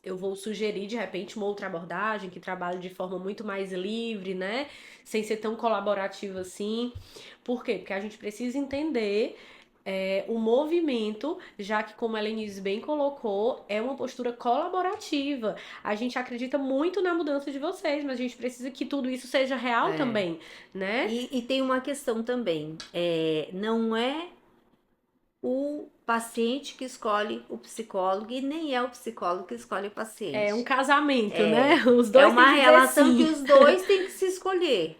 Eu vou sugerir, de repente, uma outra abordagem que trabalhe de forma muito mais livre, né? Sem ser tão colaborativa assim. Por quê? Porque a gente precisa entender o movimento, já que, como a Helenise bem colocou, é uma postura colaborativa. A gente acredita muito na mudança de vocês, mas a gente precisa que tudo isso seja real É. também, né? E tem uma questão também. Não é o paciente que escolhe o psicólogo e nem é o psicólogo que escolhe o É um paciente. casamento, né? Os É dois têm uma que dizer relação que sim. os dois têm que se escolher,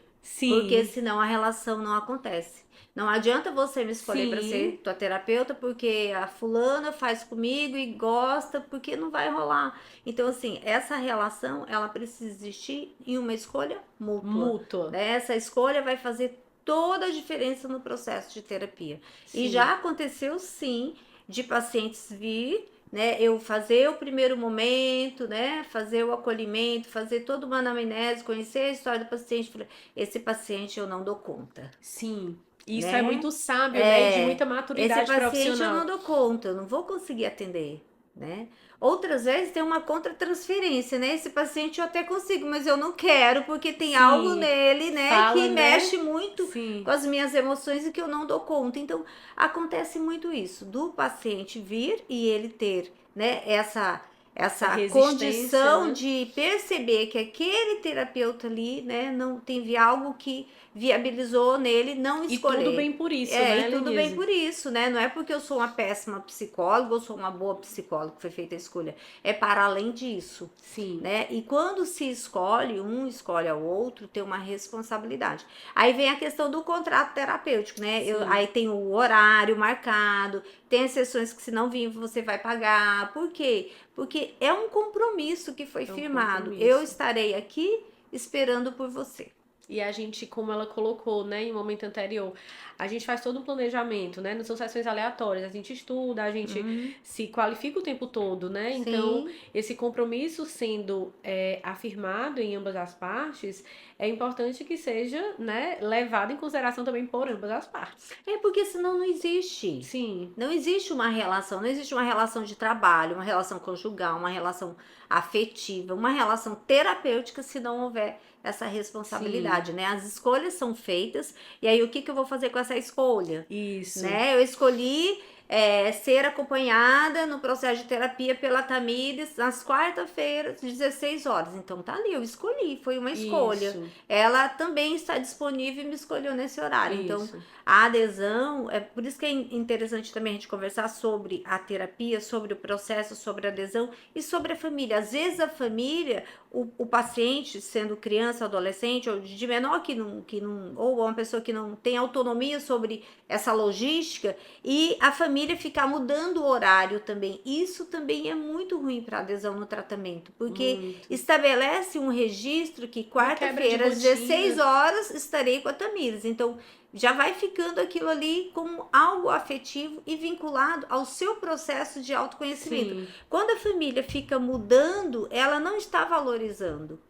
porque Sim, senão a relação não acontece. Não adianta você me escolher para sim, ser tua terapeuta porque a fulana faz comigo e gosta, porque não vai rolar. Então, assim, essa relação, ela precisa existir em uma escolha mútua, mútua. né? Essa escolha vai fazer toda a diferença no processo de terapia. E Sim. já aconteceu, sim, de pacientes vir, né, eu fazer o primeiro momento, né, fazer o acolhimento, fazer toda uma anamnese, conhecer a história do paciente, falei, esse paciente eu não dou conta, Sim, isso é né? muito sábio, né? E de muita Esse maturidade paciente eu não profissional. dou conta, eu não vou conseguir atender, né? Outras vezes tem uma contratransferência, né? Esse paciente eu até consigo, mas eu não quero porque tem algo Sim, nele, né, fala, que né? mexe muito com Sim, as minhas emoções e que eu não dou conta. Então, acontece muito isso, do paciente vir e ele ter, né, essa essa resistência, condição né? de perceber que aquele terapeuta ali, né, não teve algo que viabilizou nele não E tudo escolher. bem por isso, né, E tudo bem Lenise? por isso, né? Não é porque eu sou uma péssima psicóloga ou sou uma boa psicóloga que foi feita a escolha. É para além disso, Sim, né? E quando se escolhe, um escolhe ao outro, tem uma responsabilidade. Aí vem a questão do contrato terapêutico, né? sim. Aí tem o horário marcado, tem as sessões que se não vir você vai pagar. Por quê? Porque é um compromisso que foi É um firmado. Eu compromisso. estarei aqui esperando por você. E a gente, como ela colocou, né, em um momento anterior, a gente faz todo um planejamento, né? Não são sessões aleatórias, a gente estuda, a gente se qualifica o tempo todo, né? Então, Sim. esse compromisso sendo afirmado em ambas as partes, é importante que seja, né, levado em consideração também por ambas as partes. É porque senão não existe. Sim, Não existe uma relação, não existe uma relação de trabalho, uma relação conjugal, uma relação afetiva, uma relação terapêutica se não houver essa sim, responsabilidade, né? As escolhas são feitas e aí o que eu vou fazer com essa escolha? isso, Né? Eu escolhi ser acompanhada no processo de terapia pela Tamires nas quarta-feiras, 16 horas. Então tá ali, eu escolhi, foi uma escolha. isso, Ela também está disponível e me escolheu nesse horário. Então, isso. a adesão, é por isso que é interessante também a gente conversar sobre a terapia, sobre o processo, sobre a adesão e sobre a família. Às vezes a família, o paciente, sendo criança, adolescente, ou de menor que não, ou uma pessoa que não tem autonomia sobre essa logística, e a família ficar mudando o horário também. Isso também é muito ruim para adesão no tratamento, porque Muito. estabelece um registro que Uma quebra de quarta-feira, às 16 rotina. horas, estarei com a Tamires. Então, já vai ficando aquilo ali como algo afetivo e vinculado ao seu processo de autoconhecimento. Sim, Quando a família fica mudando, ela não está valorizando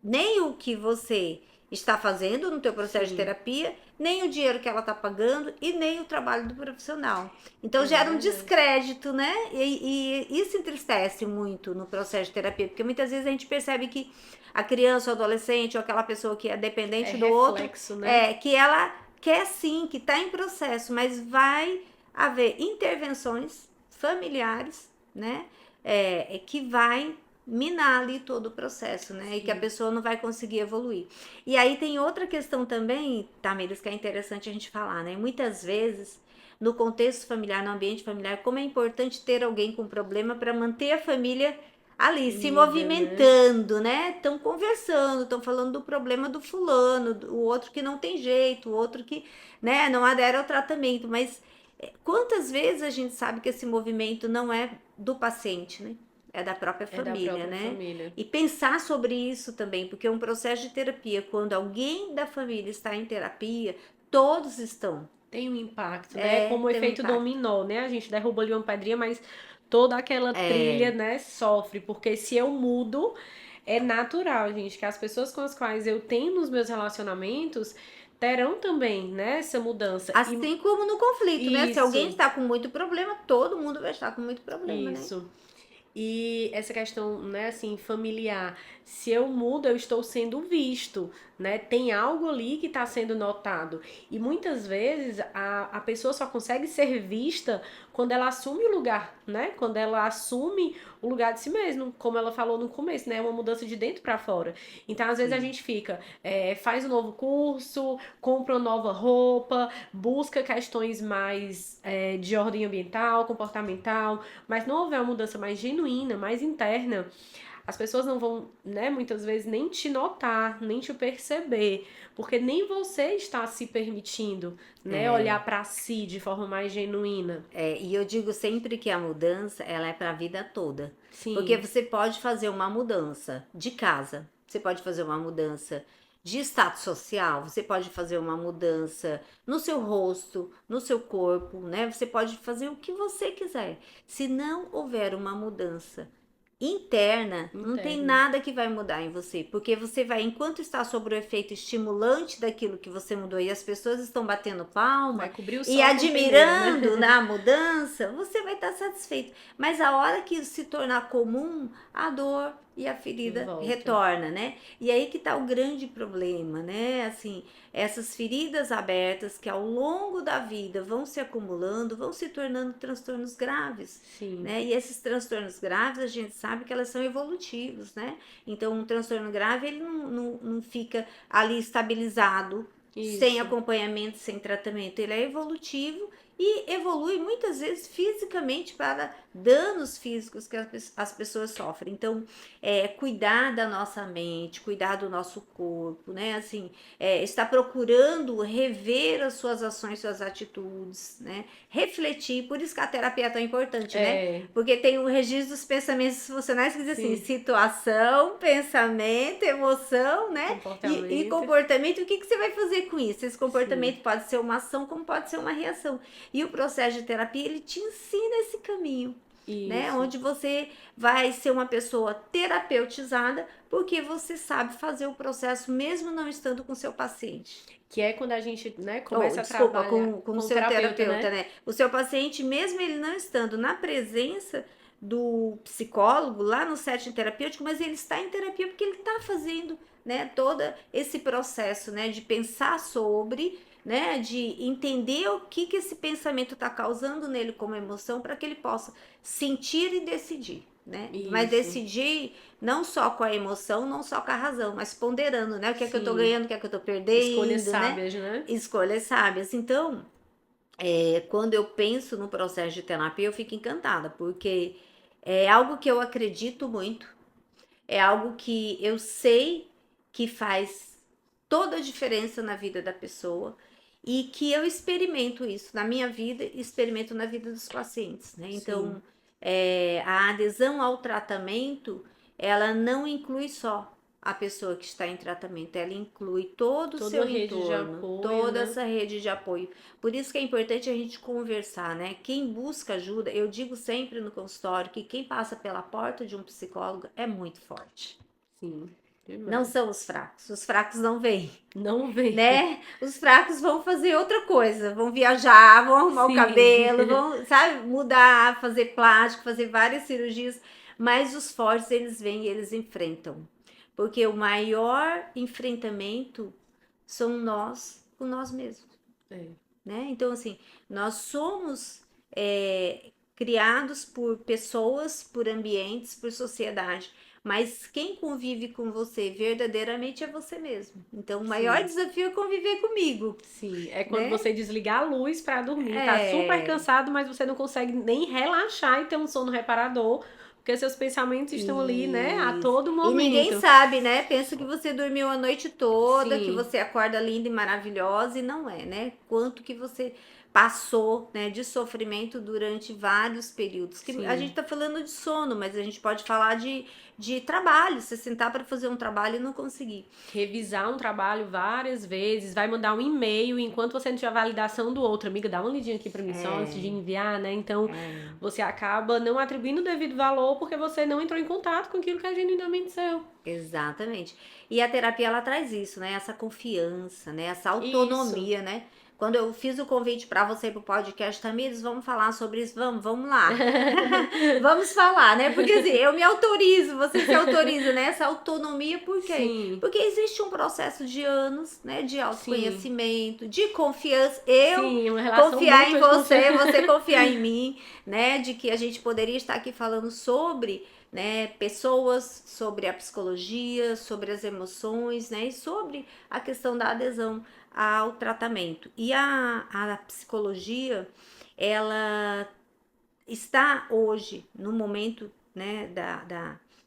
nem o que você está fazendo no teu processo de sim. terapia, nem o dinheiro que ela está pagando e nem o trabalho do profissional. Então É gera um verdade. descrédito, né? E isso entristece muito no processo de terapia, porque muitas vezes a gente percebe que a criança, o adolescente ou aquela pessoa que é É dependente do outro, reflexo, né? que ela quer sim, que está em processo, mas vai haver intervenções familiares, né? Que vai minar ali todo o processo, né? E que a Sim. pessoa não vai conseguir evoluir. E aí tem outra questão também, Tamires, que é interessante a gente falar, né? Muitas vezes, no contexto familiar, no ambiente familiar, como é importante ter alguém com problema para manter a família ali, se Unida, né? movimentando, né? Estão conversando, estão falando do problema do fulano, o outro que não tem jeito, o outro que, né, não adere ao tratamento, mas quantas vezes a gente sabe que esse movimento não é do paciente, né? É da própria É da família, própria né? família. E pensar sobre isso também, porque um processo de terapia, quando alguém da família está em terapia, todos estão. Tem um impacto, né? Como o Tem um efeito impacto. dominó, né? A gente derruba ali uma pedrinha, mas toda aquela trilha, né, sofre. Porque se eu mudo, é natural, gente, que as pessoas com as quais eu tenho nos meus relacionamentos terão também, né, essa mudança. Assim como no conflito, né? Se alguém Isso, está com muito problema, todo mundo vai estar com muito problema, né? isso. E essa questão, né, assim, familiar, se eu mudo, eu estou sendo visto, né? Tem algo ali que está sendo notado. E muitas vezes a pessoa só consegue ser vista quando ela assume o lugar, né? Quando ela assume o lugar de si mesmo, como ela falou no começo, né? É uma mudança de dentro para fora. Então, às vezes a Sim. gente fica, faz um novo curso, compra uma nova roupa, busca questões mais de ordem ambiental, comportamental, mas não houver uma mudança mais genuína, mais interna, as pessoas não vão, né, muitas vezes nem te notar, nem te perceber, porque nem você está se permitindo, né, olhar para si de forma mais genuína. E eu digo sempre que a mudança, ela é para a vida toda. Porque Sim, você pode fazer uma mudança de casa, você pode fazer uma mudança de status social, você pode fazer uma mudança no seu rosto, no seu corpo, né? Você pode fazer o que você quiser. Se não houver uma mudança interna, não tem interna. nada que vai mudar em você, porque você vai, enquanto está sob o efeito estimulante daquilo que você mudou e as pessoas estão batendo palma Vai cobrir o e sol com peneira, né? admirando na mudança, você vai estar satisfeito. Mas a hora que isso se tornar comum, a dor e a ferida Volta. retorna, né? E aí que tá o grande problema, né? Assim, essas feridas abertas que ao longo da vida vão se acumulando, vão se tornando transtornos graves, Sim, né? E esses transtornos graves, a gente sabe que elas são evolutivos, né? Então, um transtorno grave, ele não fica ali estabilizado, sem isso. acompanhamento, sem tratamento. Ele é evolutivo e evolui muitas vezes fisicamente para danos físicos que as pessoas sofrem. Então, cuidar da nossa mente, cuidar do nosso corpo, né? Assim, estar procurando rever as suas ações, suas atitudes, né? Refletir, por isso que a terapia é tão importante, né? Porque tem o registro dos pensamentos funcionais que diz assim, situação, pensamento, emoção, né? E comportamento. O que você vai fazer com isso? Esse comportamento pode ser uma ação, como pode ser uma reação. E o processo de terapia, ele te ensina esse caminho, né? Onde você vai ser uma pessoa terapeutizada, porque você sabe fazer o processo mesmo não estando com o seu paciente. Que é quando a gente, né, começa a trabalhar com o seu terapeuta, né? O seu paciente, mesmo ele não estando na presença do psicólogo lá no setting terapêutico, mas ele está em terapia porque ele está fazendo, né, todo esse processo, né, de pensar sobre, né, de entender o que esse pensamento está causando nele como emoção para que ele possa sentir e decidir, né? Mas decidir não só com a emoção, não só com a razão, mas ponderando, né? O que é que eu tô ganhando, o que é que eu tô perdendo, escolhas sábias, né? Escolhas sábias. Então, quando eu penso no processo de terapia, eu fico encantada, porque é algo que eu acredito muito, é algo que eu sei que faz toda a diferença na vida da pessoa e que eu experimento isso na minha vida e experimento na vida dos pacientes, né? Então, a adesão ao tratamento, ela não inclui só a pessoa que está em tratamento, ela inclui todo o seu entorno, toda essa rede de apoio. Por isso que é importante a gente conversar, né? Quem busca ajuda, eu digo sempre no consultório que quem passa pela porta de um psicólogo é muito forte. Sim. Não são os fracos não vêm. Não vêm. Né? Os fracos vão fazer outra coisa, vão viajar, vão arrumar o cabelo, vão, sabe, mudar, fazer plástico, fazer várias cirurgias, mas os fortes eles vêm e eles enfrentam. Porque o maior enfrentamento são nós com nós mesmos. Né? Então, assim, nós somos criados por pessoas, por ambientes, por sociedade. Mas quem convive com você verdadeiramente é você mesmo. Então, o maior desafio é conviver comigo. Sim, é quando você desligar a luz para dormir, tá super cansado, mas você não consegue nem relaxar e ter um sono reparador, porque seus pensamentos estão ali, né, a todo momento. E ninguém sabe, né? Pensa que você dormiu a noite toda, que você acorda linda e maravilhosa, e não é, né? Quanto que você passou, né, de sofrimento durante vários períodos. Que a gente tá falando de sono, mas a gente pode falar de trabalho, você sentar para fazer um trabalho e não conseguir. Revisar um trabalho várias vezes, vai mandar um e-mail, enquanto você não tiver a validação do outro, amiga, dá uma lidinha aqui para mim só antes de enviar, né? Então, você acaba não atribuindo o devido valor porque você não entrou em contato com aquilo que é genuinamente seu. Exatamente. E a terapia, ela traz isso, né? Essa confiança, né? Essa autonomia, né? Quando eu fiz o convite para você pro podcast, Tamires, vamos falar sobre isso? Vamos lá. Vamos falar, né? Porque assim, eu me autorizo, você se autoriza, né? Essa autonomia, por quê? Porque existe um processo de anos, né? De autoconhecimento, de confiança. Eu confiar em você confiar em mim, né? De que a gente poderia estar aqui falando sobre, né, pessoas, sobre a psicologia, sobre as emoções, né? E sobre a questão da adesão ao tratamento. E a psicologia, ela está hoje, no momento, né,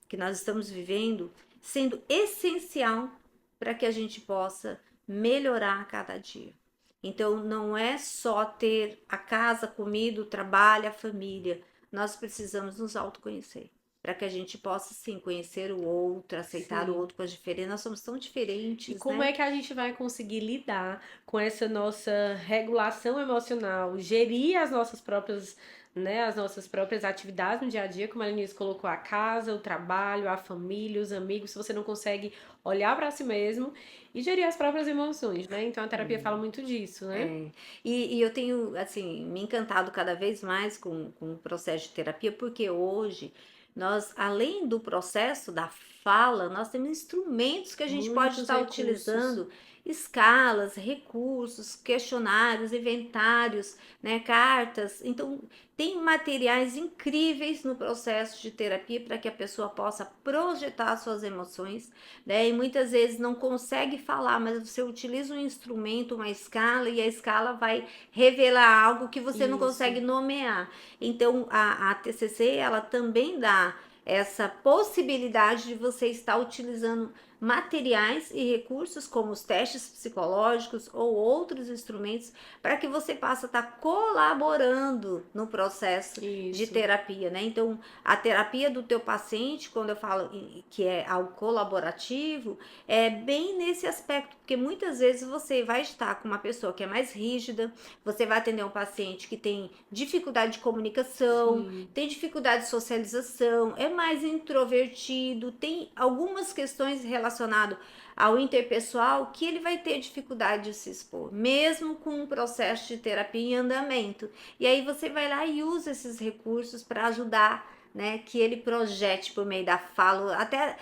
que nós estamos vivendo, sendo essencial para que a gente possa melhorar a cada dia. Então, não é só ter a casa, a comida, o trabalho, a família. Nós precisamos nos autoconhecer, para que a gente possa, sim, conhecer o outro, aceitar o outro com as diferenças. Nós somos tão diferentes, E como é que a gente vai conseguir lidar com essa nossa regulação emocional, gerir as nossas próprias, né, as nossas próprias atividades no dia a dia, como a Lenice colocou, a casa, o trabalho, a família, os amigos, se você não consegue olhar para si mesmo e gerir as próprias emoções, né? Então a terapia fala muito disso, né? E eu tenho, assim, me encantado cada vez mais com o processo de terapia, porque hoje nós, além do processo da fala, nós temos instrumentos que a gente pode Muitos estar recursos. utilizando, escalas, recursos, questionários, inventários, né, cartas. Então, tem materiais incríveis no processo de terapia para que a pessoa possa projetar suas emoções, né? E muitas vezes não consegue falar, mas você utiliza um instrumento, uma escala, e a escala vai revelar algo que você não consegue Isso. nomear. Então, a TCC, ela também dá essa possibilidade de você estar utilizando materiais e recursos como os testes psicológicos ou outros instrumentos para que você possa estar colaborando no processo de Isso. terapia, né? Então, a terapia do teu paciente, quando eu falo que é algo colaborativo, é bem nesse aspecto, porque muitas vezes você vai estar com uma pessoa que é mais rígida, você vai atender um paciente que tem dificuldade de comunicação, Sim. tem dificuldade de socialização, é mais introvertido, tem algumas questões relacionadas ao interpessoal que ele vai ter dificuldade de se expor, mesmo com um processo de terapia em andamento. E aí você vai lá e usa esses recursos para ajudar, né, que ele projete por meio da fala, até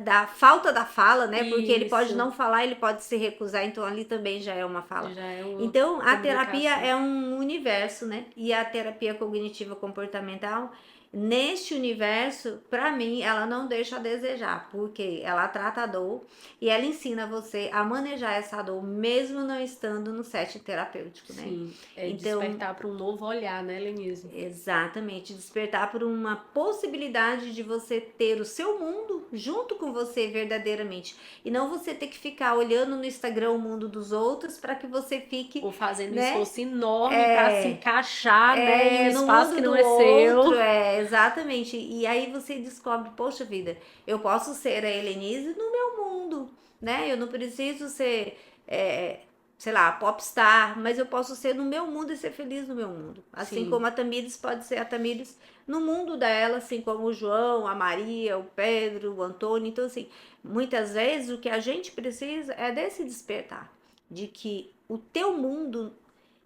da falta da fala, né? Porque ele pode Isso. não falar, ele pode se recusar, então ali também já é uma fala. Já é uma Então, a terapia comunicação. é um universo, né? E a terapia cognitiva comportamental, neste universo, para mim, ela não deixa a desejar, porque ela trata a dor e ela ensina você a manejar essa dor, mesmo não estando no setting terapêutico, né? Sim. É Então, despertar para um novo olhar, né, Lenise? exatamente, despertar por uma possibilidade de você ter o seu mundo junto com você verdadeiramente. E não você ter que ficar olhando no Instagram o mundo dos outros para que você fique, Ou fazendo um né? esforço enorme para se encaixar, né, em um No espaço que mundo do não é outro, seu. exatamente. E aí você descobre, poxa vida, eu posso ser a Helenise no meu mundo, né? Eu não preciso ser, é, sei lá, popstar, mas eu posso ser no meu mundo e ser feliz no meu mundo. Assim Sim. como a Tamires pode ser a Tamires no mundo dela, assim como o João, a Maria, o Pedro, o Antônio. Então, assim, muitas vezes o que a gente precisa é desse despertar, de que o teu mundo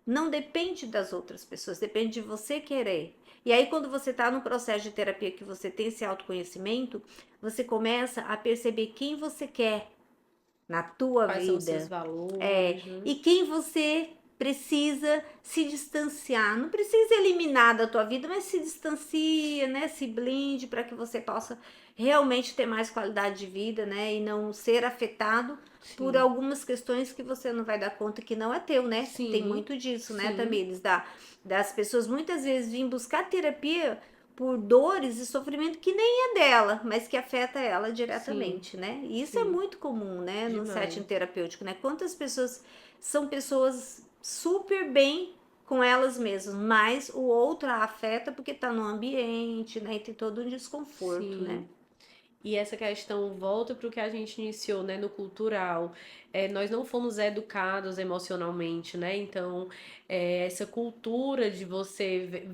não depende das outras pessoas, depende de você querer. E aí, quando você está no processo de terapia que você tem esse autoconhecimento, você começa a perceber quem você quer na tua Quais são os seus vida. valores, né? E quem você precisa se distanciar. Não precisa eliminar da tua vida, mas se distancia, né? Se blinde para que você possa realmente ter mais qualidade de vida, né? E não ser afetado por Sim. algumas questões que você não vai dar conta que não é teu, né? Tem Sim. muito disso, né, Sim. Tamires? Das pessoas muitas vezes virem buscar terapia por dores e sofrimento que nem é dela, mas que afeta ela Sim. diretamente, né? E isso é Sim. muito comum, né, no setting Demais. terapêutico, né? Quantas pessoas são pessoas super bem com elas mesmas, mas o outro a afeta porque tá no ambiente, né? E tem todo um desconforto, né? Sim. E essa questão volta para o que a gente iniciou, né, no cultural. Nós não fomos educados emocionalmente, né? Então, essa cultura de você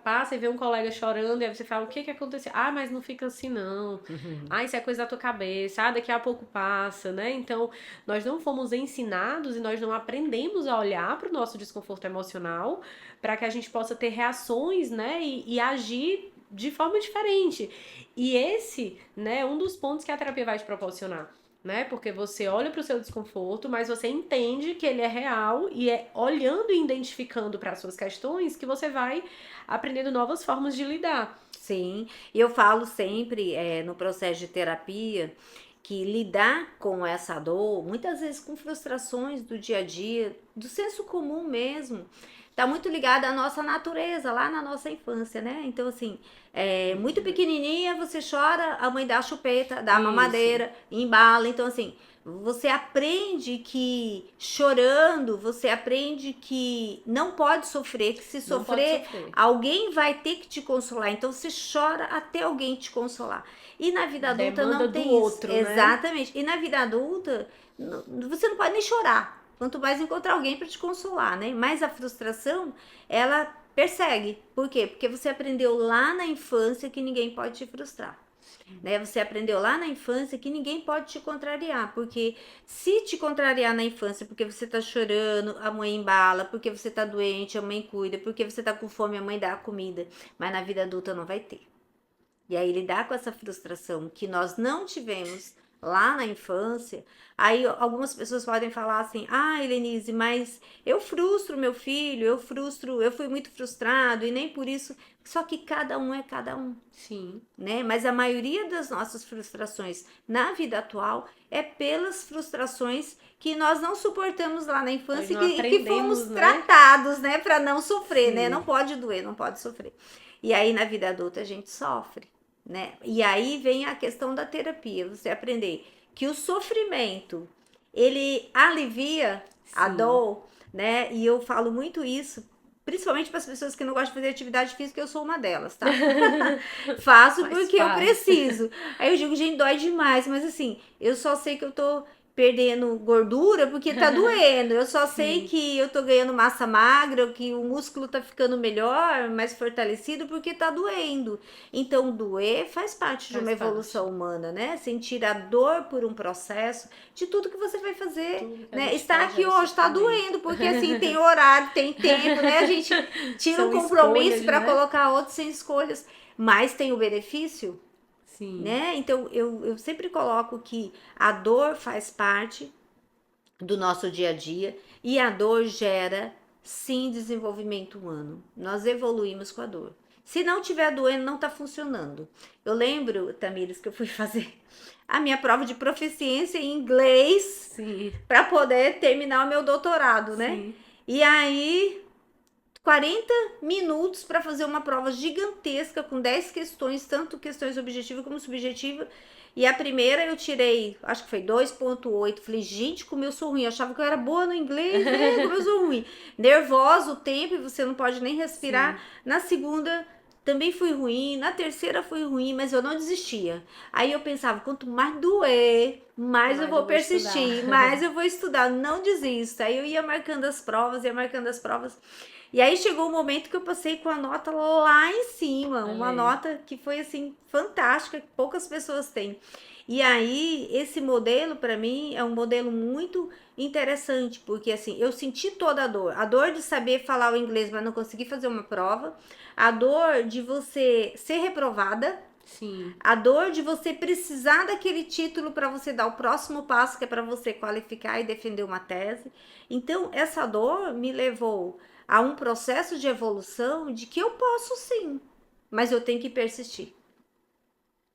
passa e vê um colega chorando, e aí você fala, o que que aconteceu? Ah, mas não fica assim, não. Ah, isso é coisa da tua cabeça. Ah, daqui a pouco passa, né? Então, nós não fomos ensinados e nós não aprendemos a olhar para o nosso desconforto emocional para que a gente possa ter reações, né, e agir de forma diferente. E esse, né, é um dos pontos que a terapia vai te proporcionar, né? Porque você olha para o seu desconforto, mas você entende que ele é real e é olhando e identificando para as suas questões que você vai aprendendo novas formas de lidar. Sim, e eu falo sempre no processo de terapia que lidar com essa dor, muitas vezes com frustrações do dia a dia, do senso comum mesmo, tá muito ligada à nossa natureza, lá na nossa infância, né? Então, assim, muito pequenininha, você chora, a mãe dá a chupeta, dá a Isso. mamadeira, embala. Então, assim, você aprende que chorando, você aprende que não pode sofrer, que se Não pode sofrer, sofrer. alguém vai ter que te consolar. Então, você chora até alguém te consolar. E na vida adulta Demanda não do tem isso. outro, né? Exatamente. E na vida adulta, você não pode nem chorar. Quanto mais encontrar alguém para te consolar, né? Mas a frustração, ela persegue. Por quê? Porque você aprendeu lá na infância que ninguém pode te frustrar. Né? Você aprendeu lá na infância que ninguém pode te contrariar, porque se te contrariar na infância porque você tá chorando, a mãe embala, porque você tá doente, a mãe cuida, porque você tá com fome, a mãe dá a comida, mas na vida adulta não vai ter. E aí lidar com essa frustração que nós não tivemos lá na infância, aí algumas pessoas podem falar assim: "Ah, Helenise, mas eu frustro meu filho, eu fui muito frustrado e nem por isso". Só que cada um é cada um, Sim. né? Mas a maioria das nossas frustrações na vida atual é pelas frustrações que nós não suportamos lá na Nós infância não e que fomos aprendemos, né? tratados, né, para não sofrer, né? Não Sim. pode doer, não pode sofrer. E aí na vida adulta a gente sofre, né? E aí vem a questão da terapia, você aprender que o sofrimento ele alivia a Sim. dor, né? E eu falo muito isso, principalmente para as pessoas que não gostam de fazer atividade física, eu sou uma delas, tá? Faço Faz porque eu parte. preciso. Aí eu digo, gente, dói demais, mas assim, eu só sei que eu tô perdendo gordura porque tá doendo. Eu só sei Sim, que eu tô ganhando massa magra, que o músculo tá ficando melhor, mais fortalecido porque tá doendo. Então, doer faz parte de uma faz evolução parte. humana, né? Sentir a dor por um processo de tudo que você vai fazer, Tudo que a né? gente Estar faz aqui gera hoje tá sofrimento. doendo, porque assim, tem horário, tem tempo, né? A gente tira um São compromisso escolhas, para né? colocar outros sem escolhas, mas tem o benefício, Sim, né? Então eu sempre coloco que a dor faz parte do nosso dia a dia e a dor gera sim desenvolvimento humano. Nós evoluímos com a dor. Se não tiver doendo, não está funcionando. Eu lembro, Tamires, que eu fui fazer a minha prova de proficiência em inglês sim, para poder terminar o meu doutorado, né? sim. E aí 40 minutos para fazer uma prova gigantesca com 10 questões, tanto questões objetivas como subjetivas. E a primeira eu tirei, acho que foi 2,8. Falei, gente, como eu sou ruim. Eu achava que eu era boa no inglês, né? Como eu sou ruim. Nervosa o tempo e você não pode nem respirar. Sim. Na segunda também fui ruim. Na terceira fui ruim, mas eu não desistia. Aí eu pensava, quanto mais doer, mais eu Mas eu vou vou estudar. persistir, mais eu vou estudar, não desisto. Aí eu ia marcando as provas, ia marcando as provas. E aí chegou o momento que eu passei com a nota lá em cima, Olha uma aí. nota que foi assim fantástica, que poucas pessoas têm. E aí esse modelo para mim é um modelo muito interessante, porque assim, eu senti toda a dor de saber falar o inglês, mas não conseguir fazer uma prova, a dor de você ser reprovada, Sim, a dor de você precisar daquele título para você dar o próximo passo, que é para você qualificar e defender uma tese. Então, essa dor me levou a um processo de evolução de que eu posso sim, mas eu tenho que persistir,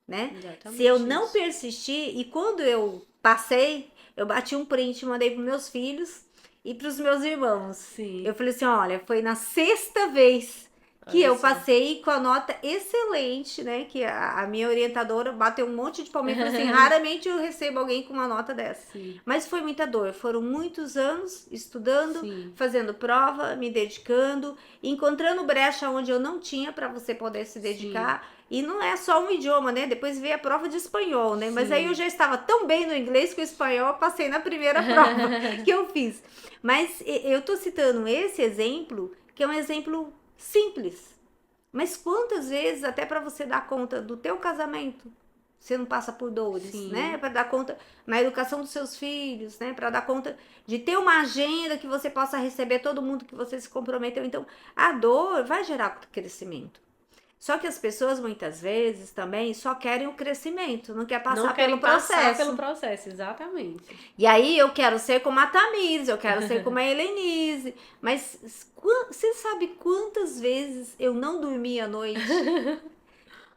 né? Se eu exatamente não isso. persistir, e quando eu passei, eu bati um print e mandei para meus filhos e para os meus irmãos. Eu Sim, falei assim: olha, foi na sexta vez que olha eu só. passei com a nota excelente, né? Que a minha orientadora bateu um monte de palminha e falou assim: raramente eu recebo alguém com uma nota dessa. Sim, Mas foi muita dor. Foram muitos anos estudando, sim, fazendo prova, me dedicando, encontrando brecha onde eu não tinha para você poder se sim, dedicar. E não é só um idioma, né? Depois veio a prova de espanhol, né? Mas aí eu sim. já estava tão bem no inglês que o espanhol eu passei na primeira prova que eu fiz. Mas eu tô citando esse exemplo, que é um exemplo simples. Mas quantas vezes, até para você dar conta do teu casamento, você não passa por dores, né? Sim, Para dar conta na educação dos seus filhos, né? Para dar conta de ter uma agenda que você possa receber todo mundo que você se comprometeu. Então, a dor vai gerar crescimento. Só que as pessoas muitas vezes também só querem o crescimento, não quer não passar pelo querem passar pelo processo. processo, exatamente. E aí eu quero ser como a Tamires, eu quero ser como a Helenise. Mas você sabe quantas vezes eu não dormi à noite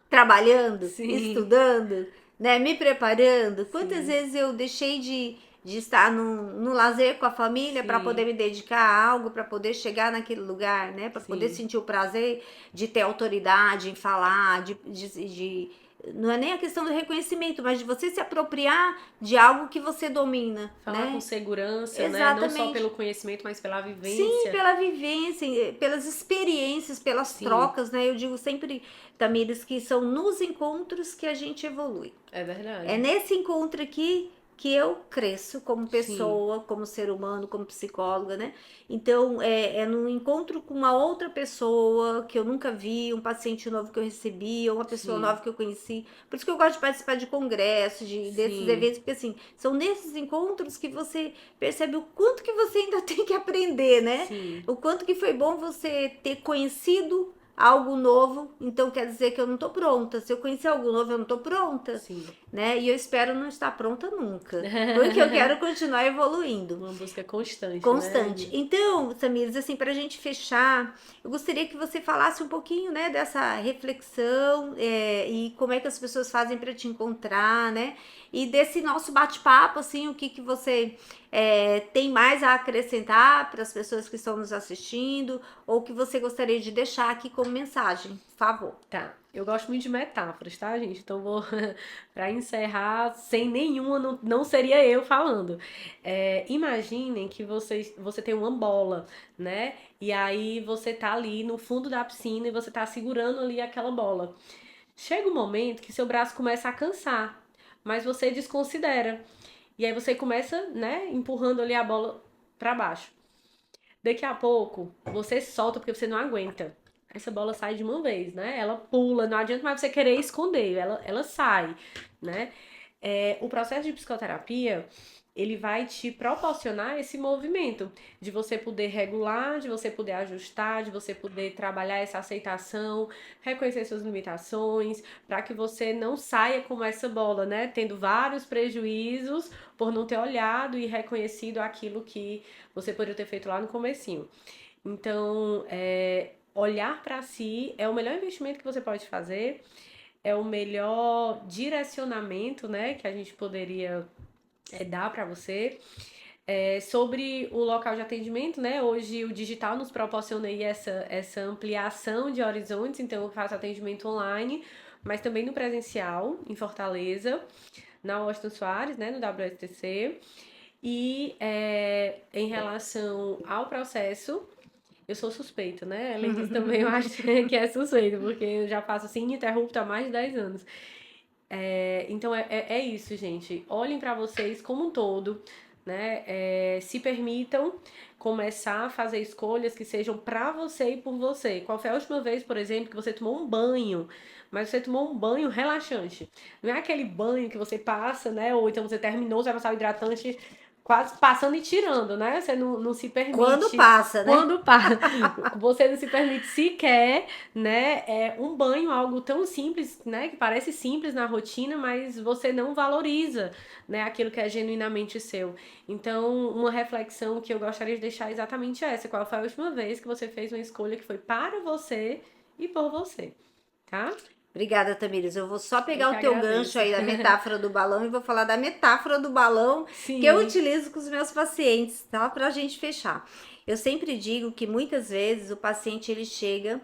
trabalhando, Sim, estudando, né, me preparando? Quantas sim, vezes eu deixei de estar no lazer com a família para poder sim, me dedicar a algo, para poder chegar naquele lugar, né? Para poder sim. sentir o prazer de ter autoridade em falar, não é nem a questão do reconhecimento, mas de você se apropriar de algo que você domina, Falar com né? segurança, né? Não só pelo Exatamente. conhecimento, mas pela Sim, vivência. pela vivência, pelas experiências, pelas Sim, trocas, né? Eu digo sempre, Tamires, que são nos encontros que a gente evolui. é É verdade. nesse encontro aqui que eu cresço como Sim, pessoa, como ser humano, como psicóloga, né? Então, é no encontro com uma outra pessoa que eu nunca vi, um paciente novo que eu recebi, ou uma pessoa sim, nova que eu conheci. Por isso que eu gosto de participar de congressos, desses sim, eventos, porque assim, são nesses encontros que você percebe o quanto que você ainda tem que aprender, né? sim, O quanto que foi bom você ter conhecido algo novo, então quer dizer que eu não tô pronta. Se eu conhecer algo novo, eu não tô pronta, Sim. né? E eu espero não estar pronta nunca, porque eu quero continuar evoluindo. Uma busca constante, Constante. né? Então, Tamires, assim, pra gente fechar, eu gostaria que você falasse um pouquinho, né, dessa reflexão e como é que as pessoas fazem para te encontrar, né? E desse nosso bate-papo, assim, o que que você tem mais a acrescentar para as pessoas que estão nos assistindo, ou que você gostaria de deixar aqui como mensagem, por favor. Tá. Eu gosto muito de metáforas, tá, gente? Então vou para encerrar sem nenhuma, não seria eu falando. Imaginem que você tem uma bola, né? E aí você tá ali no fundo da piscina e você tá segurando ali aquela bola. Chega um momento que seu braço começa a cansar, mas você desconsidera. E aí você começa, né, empurrando ali a bola para baixo. Daqui a pouco, você solta porque você não aguenta. Essa bola sai de uma vez, né? Ela pula, não adianta mais você querer esconder, ela sai, né? O processo de psicoterapia, ele vai te proporcionar esse movimento de você poder regular, de você poder ajustar, de você poder trabalhar essa aceitação, reconhecer suas limitações, para que você não saia como essa bola, né? Tendo vários prejuízos por não ter olhado e reconhecido aquilo que você poderia ter feito lá no comecinho. Então, olhar para si é o melhor investimento que você pode fazer, é o melhor direcionamento, né, que a gente poderia dar para você. Sobre o local de atendimento, né? Hoje o digital nos proporciona aí essa ampliação de horizontes, então eu faço atendimento online, mas também no presencial, em Fortaleza, na Washington Soares, né, no WSTC. E em relação ao processo, eu sou suspeita, né? Além disso, também eu acho que é suspeita, porque eu já faço assim ininterrupto há mais de 10 anos. Então é isso, gente. Olhem para vocês como um todo, né? Se permitam começar a fazer escolhas que sejam para você e por você. Qual foi a última vez, por exemplo, que você tomou um banho, mas você tomou um banho relaxante? Não é aquele banho que você passa, né? Ou então você terminou, você vai passar o hidratante quase passando e tirando, né? Você não se Quando permite. passa, né? Quando passa. Você não se permite sequer, né? Um banho, algo tão simples, né? Que parece simples na rotina, mas você não valoriza, né? Aquilo que é genuinamente seu. Então, uma reflexão que eu gostaria de deixar é exatamente essa. Qual foi a última vez que você fez uma escolha que foi para você e por você, tá? Obrigada, Tamires. Eu vou só Eu pegar que o teu gancho agradeço. aí da metáfora do balão e vou falar da metáfora do balão que eu Sim, utilizo com os meus pacientes, tá? Pra gente fechar. Eu sempre digo que muitas vezes o paciente ele chega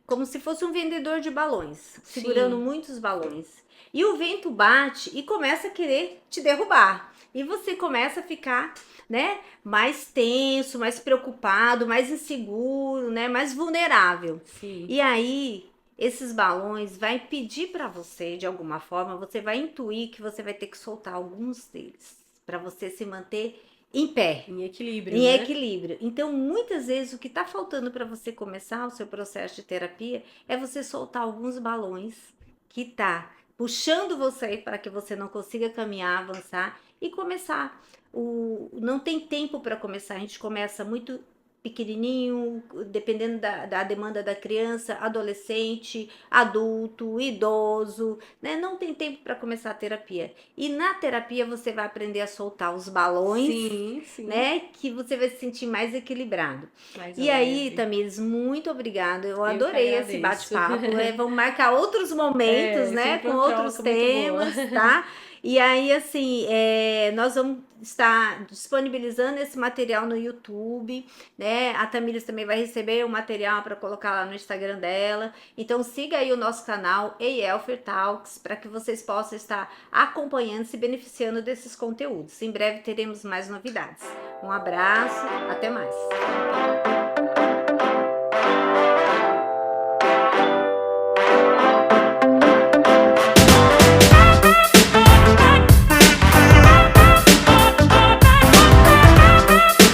como se fosse um vendedor de balões, segurando sim, muitos balões. E o vento bate e começa a querer te derrubar. E você começa a ficar, né, mais tenso, mais preocupado, mais inseguro, né, mais vulnerável. sim. E aí esses balões vai pedir para você, de alguma forma, você vai intuir que você vai ter que soltar alguns deles para você se manter em pé, Em equilíbrio, em né? equilíbrio. Então, muitas vezes o que está faltando para você começar o seu processo de terapia é você soltar alguns balões que tá puxando você para que você não consiga caminhar, avançar e começar. Não tem tempo para começar, a gente começa muito pequenininho, dependendo da demanda da criança, adolescente, adulto, idoso, né? Não tem tempo para começar a terapia. E na terapia você vai aprender a soltar os balões, Sim, sim. né? Que você vai se sentir mais equilibrado. Mais E aí, leve. Tamires, muito obrigada. Eu Eu que adorei esse agradeço. bate-papo. Vamos marcar outros momentos, né? Sempre Com uma outros troca muito boa. temas, tá? E aí, assim, nós vamos estar disponibilizando esse material no YouTube, né? A Tamires também vai receber o material para colocar lá no Instagram dela. Então siga aí o nosso canal Eielfer Talks para que vocês possam estar acompanhando, se beneficiando desses conteúdos. Em breve teremos mais novidades. Um abraço, até mais.